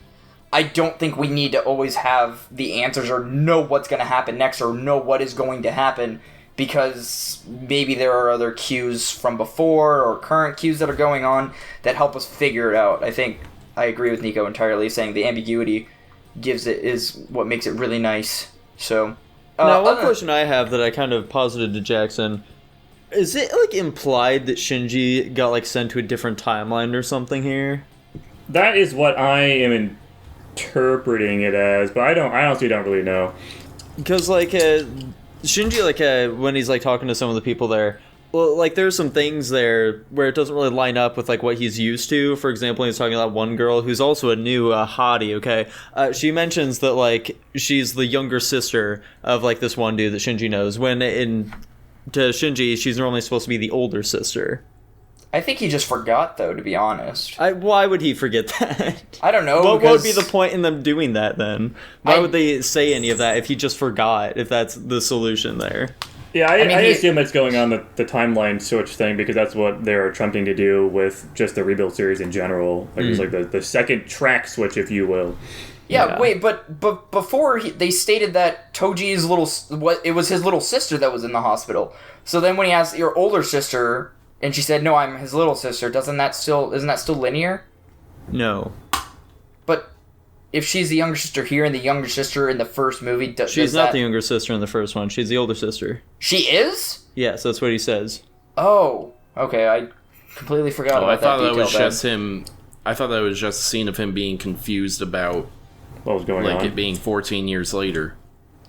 S3: I don't think we need to always have the answers or know what's going to happen next or know what is going to happen, because maybe there are other cues from before or current cues that are going on that help us figure it out. I think I agree with Nico entirely, saying the ambiguity is what makes it really nice. So,
S1: now, one question I have that I kind of posited to Jackson, is it, like, implied that Shinji got, like, sent to a different timeline or something here?
S4: That is what I am interpreting it as, but I honestly don't really know.
S1: Because, like, Shinji, like, when he's, like, talking to some of the people there, well, like, there's some things there where it doesn't really line up with, like, what he's used to. For example, he's talking about one girl who's also a new hottie, okay? She mentions that, like, she's the younger sister of, like, this one dude that Shinji knows, when to Shinji, she's normally supposed to be the older sister.
S3: I think he just forgot, though, to be honest.
S1: Why would he forget that?
S3: I don't know.
S1: What would be the point in them doing that, then? Why would they say any of that if he just forgot, if that's the solution there?
S4: Yeah, I assume it's going on the timeline switch thing, because that's what they're attempting to do with just the Rebuild series in general. Like, it's like the second track switch, if you will.
S3: Yeah, wait, but before they stated that Toji's it was his little sister that was in the hospital. So then when he asked your older sister, and she said, "No, I'm his little sister," isn't that still linear?
S1: No.
S3: But if she's the younger sister here and the younger sister in the first movie,
S1: she's not the younger sister in the first one. She's the older sister.
S3: She is?
S1: Yes, that's what he says.
S3: Oh, okay. I completely forgot about that detail.
S2: I thought that was just a scene of him being confused about
S4: what was going on,
S2: like it being 14 years later.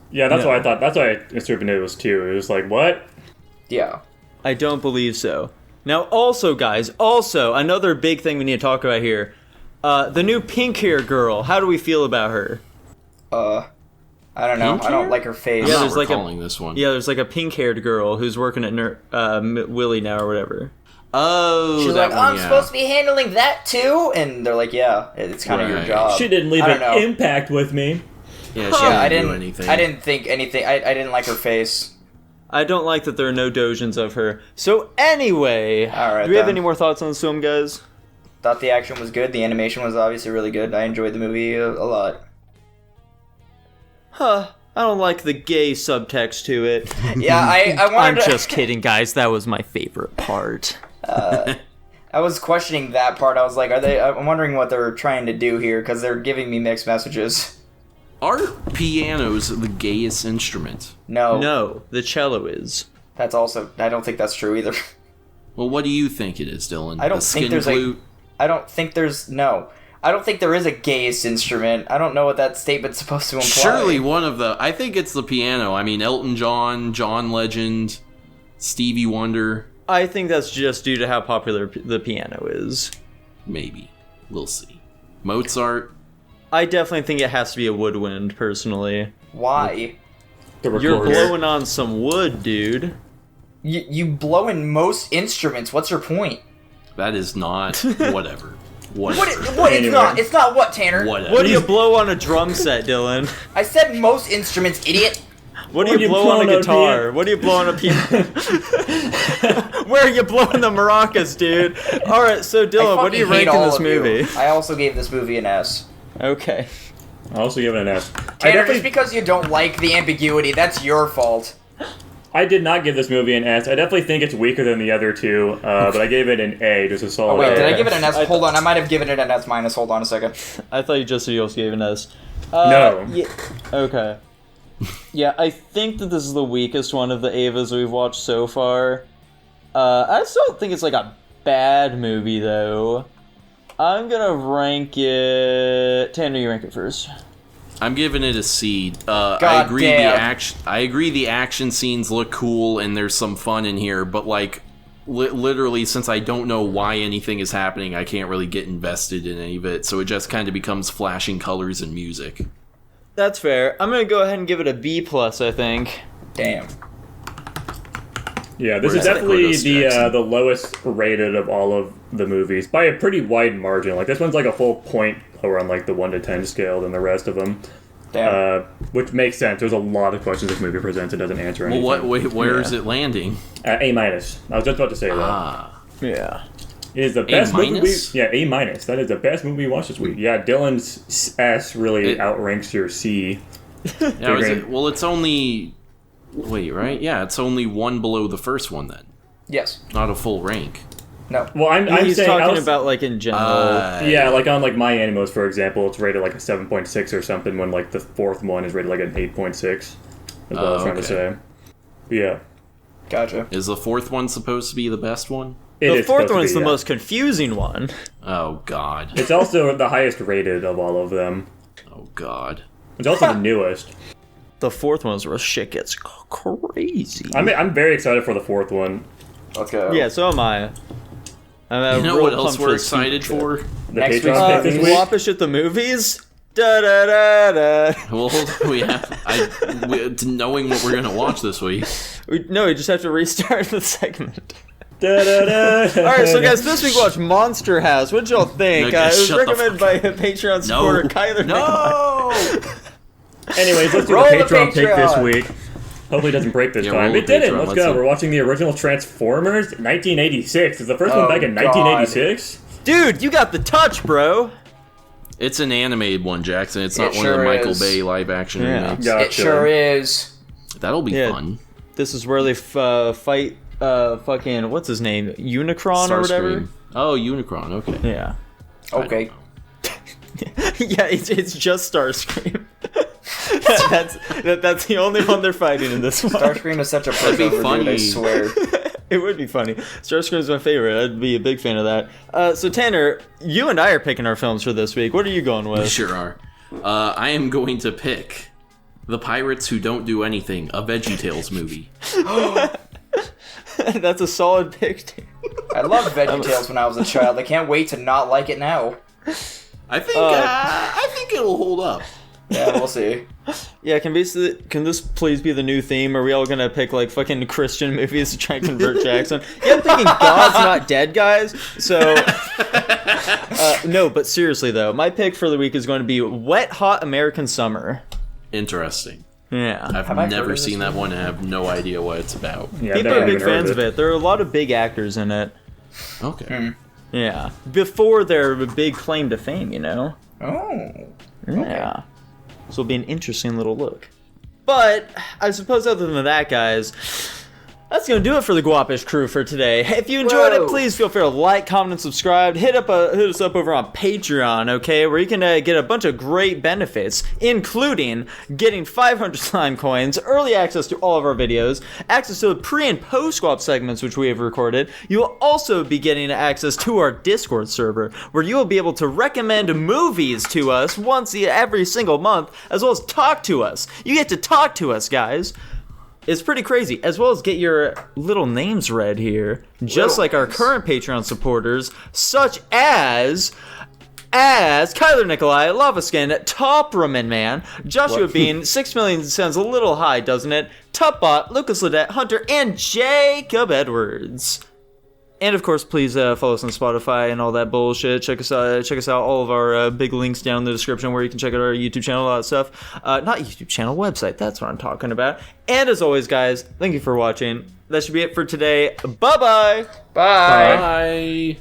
S4: Yeah, that's what I thought. That's what I assumed it was too. It was like, what?
S3: Yeah.
S1: I don't believe so. Now, also, guys, another big thing we need to talk about here. The new pink hair girl. How do we feel about her?
S3: I don't know. I don't like her face.
S1: Yeah, there's like
S2: this one.
S1: Yeah, there's like a pink-haired girl who's working at Willie now or whatever.
S2: Oh,
S3: she's like, I'm supposed to be handling that too, and they're like, yeah, it's kind of your job.
S4: She didn't leave an impact with me.
S2: Yeah, she didn't do anything.
S3: I didn't think anything. I didn't like her face.
S1: I don't like that there are no dojins of her. So anyway,
S3: all right,
S1: do we have any more thoughts on this film, guys?
S3: Thought the action was good. The animation was obviously really good. I enjoyed the movie a lot.
S1: Huh. I don't like the gay subtext to it.
S3: Yeah, I wanted
S1: I'm just kidding, guys. That was my favorite part.
S3: I was questioning that part. I was like, I'm wondering what they're trying to do here, because they're giving me mixed messages.
S2: Are pianos the gayest instrument?
S3: No,
S1: the cello is.
S3: That's also. I don't think that's true either.
S2: Well, what do you think it is, Dylan?
S3: I don't think there's I don't think there is a gayest instrument. I don't know what that statement's supposed to imply.
S2: Surely one of the. I think it's the piano. I mean, Elton John, John Legend, Stevie Wonder.
S1: I think that's just due to how popular the piano is.
S2: Maybe. We'll see. Mozart.
S1: I definitely think it has to be a woodwind, personally.
S3: Why?
S4: the
S1: You're
S4: recorder.
S1: blowing on some wood, dude.
S3: You blow in most instruments. What's your point?
S2: That is not whatever. Whatever.
S3: What?
S4: Anyway.
S3: It's not what, Tanner?
S2: Whatever.
S1: What do you blow on a drum set, Dylan?
S3: I said most instruments, idiot.
S1: What do you blow on a guitar? What do you blow on a piano? Where are you blowing the maracas, dude? All right, so Dylan, what do you rank in this movie?
S3: I also gave this movie an S.
S1: Okay.
S4: I also give it an S.
S3: Tanner, just because you don't like the ambiguity, that's your fault.
S4: I did not give this movie an S. I definitely think it's weaker than the other two, but I gave it an A, just a solid
S3: Oh, wait,
S4: A.
S3: did I give it an S? Hold on, I might have given it an S minus. Hold on a second.
S1: I thought you just said you also gave an S.
S4: No.
S1: Yeah, okay. Yeah, I think that this is the weakest one of the Avas we've watched so far. I still don't think it's like a bad movie, though. I'm gonna rank it... Tanner, you rank it first.
S2: I'm giving it a C. I agree
S3: damn.
S2: I agree the action scenes look cool and there's some fun in here, but like literally since I don't know why anything is happening, I can't really get invested in any of it. So it just kind of becomes flashing colors and music.
S1: That's fair. I'm gonna go ahead and give it a B+, I think.
S3: Damn.
S4: Yeah, this
S2: Where's
S4: is
S2: that
S4: definitely
S2: Kodos Jackson?
S4: the lowest rated of all of the movies by a pretty wide margin. Like this one's like a full point lower on like the 1 to 10 scale than the rest of them.
S3: Damn.
S4: Which makes sense. There's a lot of questions this movie presents it doesn't answer anything.
S2: Well, where is it landing?
S4: A minus. I was just about to say that.
S2: Ah,
S1: Yeah.
S4: It is the best movie.
S2: minus?
S4: Yeah, A minus. That is the best movie we watched this week. Yeah, Dylan's S really
S2: It-
S4: outranks your C.
S2: yeah, well, it's only. Wait, right? Yeah, it's only one below the first one then.
S3: Yes.
S2: Not a full rank.
S3: No.
S4: Well, I'm
S1: He's
S4: saying
S1: talking about, like, in general.
S4: yeah, like on like My Animals, for example, it's rated like a 7.6 or something. When like the fourth one is rated like an 8.6. Is what I was trying to say. Yeah,
S3: Gotcha.
S2: Is the fourth one supposed to be the best one?
S4: it
S1: The
S4: is
S1: fourth
S4: supposed to
S1: one's
S4: be,
S1: the
S4: yeah.
S1: most confusing one.
S2: Oh God.
S4: It's also the highest rated of all of them.
S2: Oh God.
S4: It's also the newest.
S1: The fourth one's where shit gets crazy.
S4: I'm very excited for the fourth one.
S3: Let's go.
S1: Yeah, so am I. I'm
S2: You know
S1: real
S2: what else
S1: pumped
S2: we're
S1: for
S2: excited
S1: Sequel.
S2: for?
S4: The
S3: Next
S4: Patreon
S3: week's
S4: pick this week.
S1: Guapish at the movies? Da da da da.
S2: Well, we have knowing what we're gonna watch this week.
S1: No, we just have to restart the segment.
S4: Da-da-da.
S1: Alright, so guys, this week we watched Monster House. What'd y'all think?
S2: No,
S1: It was
S2: shut the
S1: recommended by a Patreon supporter, Kyler.
S2: No.
S4: Anyways, let's do
S3: Roll
S4: the
S3: the
S4: Patreon pick this
S3: Patreon.
S4: week. Hopefully it doesn't break this
S2: Yeah,
S4: time.
S2: roll
S4: It
S2: the
S4: didn't.
S2: Patreon,
S4: Let's
S2: let's
S4: go.
S2: see.
S4: We're watching the original Transformers, 1986. Is the first
S3: Oh,
S4: one back in
S3: God.
S4: 1986?
S1: Dude, you got the touch, bro.
S2: It's an animated one, Jackson. It's not
S3: It
S2: one of the
S3: sure
S2: Michael
S3: is.
S2: Bay live action
S1: Yeah.
S2: remakes.
S4: Gotcha.
S3: It sure is.
S2: That'll be
S1: Yeah.
S2: fun.
S1: This is where they fight, fucking, what's his name? Unicron or whatever?
S2: Starscream. Oh, Unicron. Okay.
S1: Yeah.
S3: Okay.
S1: Yeah, it's just Starscream. that's the only one they're fighting in this one.
S3: Starscream is such a
S2: That'd be
S3: pushover, dude, I
S2: funny.
S3: swear.
S1: It would be funny. Starscream's my favorite. I'd be a big fan of that. So Tanner, you and I are picking our films for this week. What are you going
S2: We
S1: with?
S2: sure are. I am going to pick The Pirates Who Don't Do Anything, a VeggieTales movie.
S1: That's a solid pick. Dude.
S3: I loved VeggieTales when I was a child. I can't wait to not like it now.
S2: I think it'll hold up.
S3: Yeah, we'll see.
S1: Yeah, can this please be the new theme? Are we all gonna pick like fucking Christian movies to try and convert Jackson? Yeah, I'm thinking God's not dead, guys. So, no, but seriously though, my pick for the week is going to be Wet Hot American Summer.
S2: Interesting.
S1: Yeah.
S2: I've
S3: Have I heard
S2: never
S3: of this
S2: seen that one and I have no idea what it's about.
S4: Yeah, I've
S1: People
S4: never
S1: are big
S4: even heard
S1: fans of it. There are a lot of big actors in it.
S2: Okay.
S1: Yeah. Before their big claim to fame, you know?
S3: Oh.
S1: Yeah. So it'll be an interesting little look. But I suppose other than that, guys, that's going to do it for the Guapish crew for today. If you enjoyed it,
S3: Whoa.
S1: please feel free to like, comment, and subscribe. Hit us up over on Patreon, okay, where you can get a bunch of great benefits, including getting 500 slime coins, early access to all of our videos, access to the pre- and post-swap segments which we have recorded. You will also be getting access to our Discord server, where you will be able to recommend movies to us every single month, as well as talk to us. You get to talk to us, guys. It's pretty crazy, as well as get your little names read here, just
S3: Little
S1: like our
S3: names.
S1: current Patreon supporters, such as as Kyler Nikolai, Lava Skin, Top Ramen Man, Joshua Bean, 6 million sounds a little high, doesn't it? Tupbot, Lucas Ledette, Hunter, and Jacob Edwards. And of course, please follow us on Spotify and all that bullshit. Check us out. All of our big links down in the description where you can check out our YouTube channel, all that stuff. Not YouTube channel, website. That's what I'm talking about. And as always, guys, thank you for watching. That should be it for today. Bye-bye.
S3: Bye.
S2: Bye.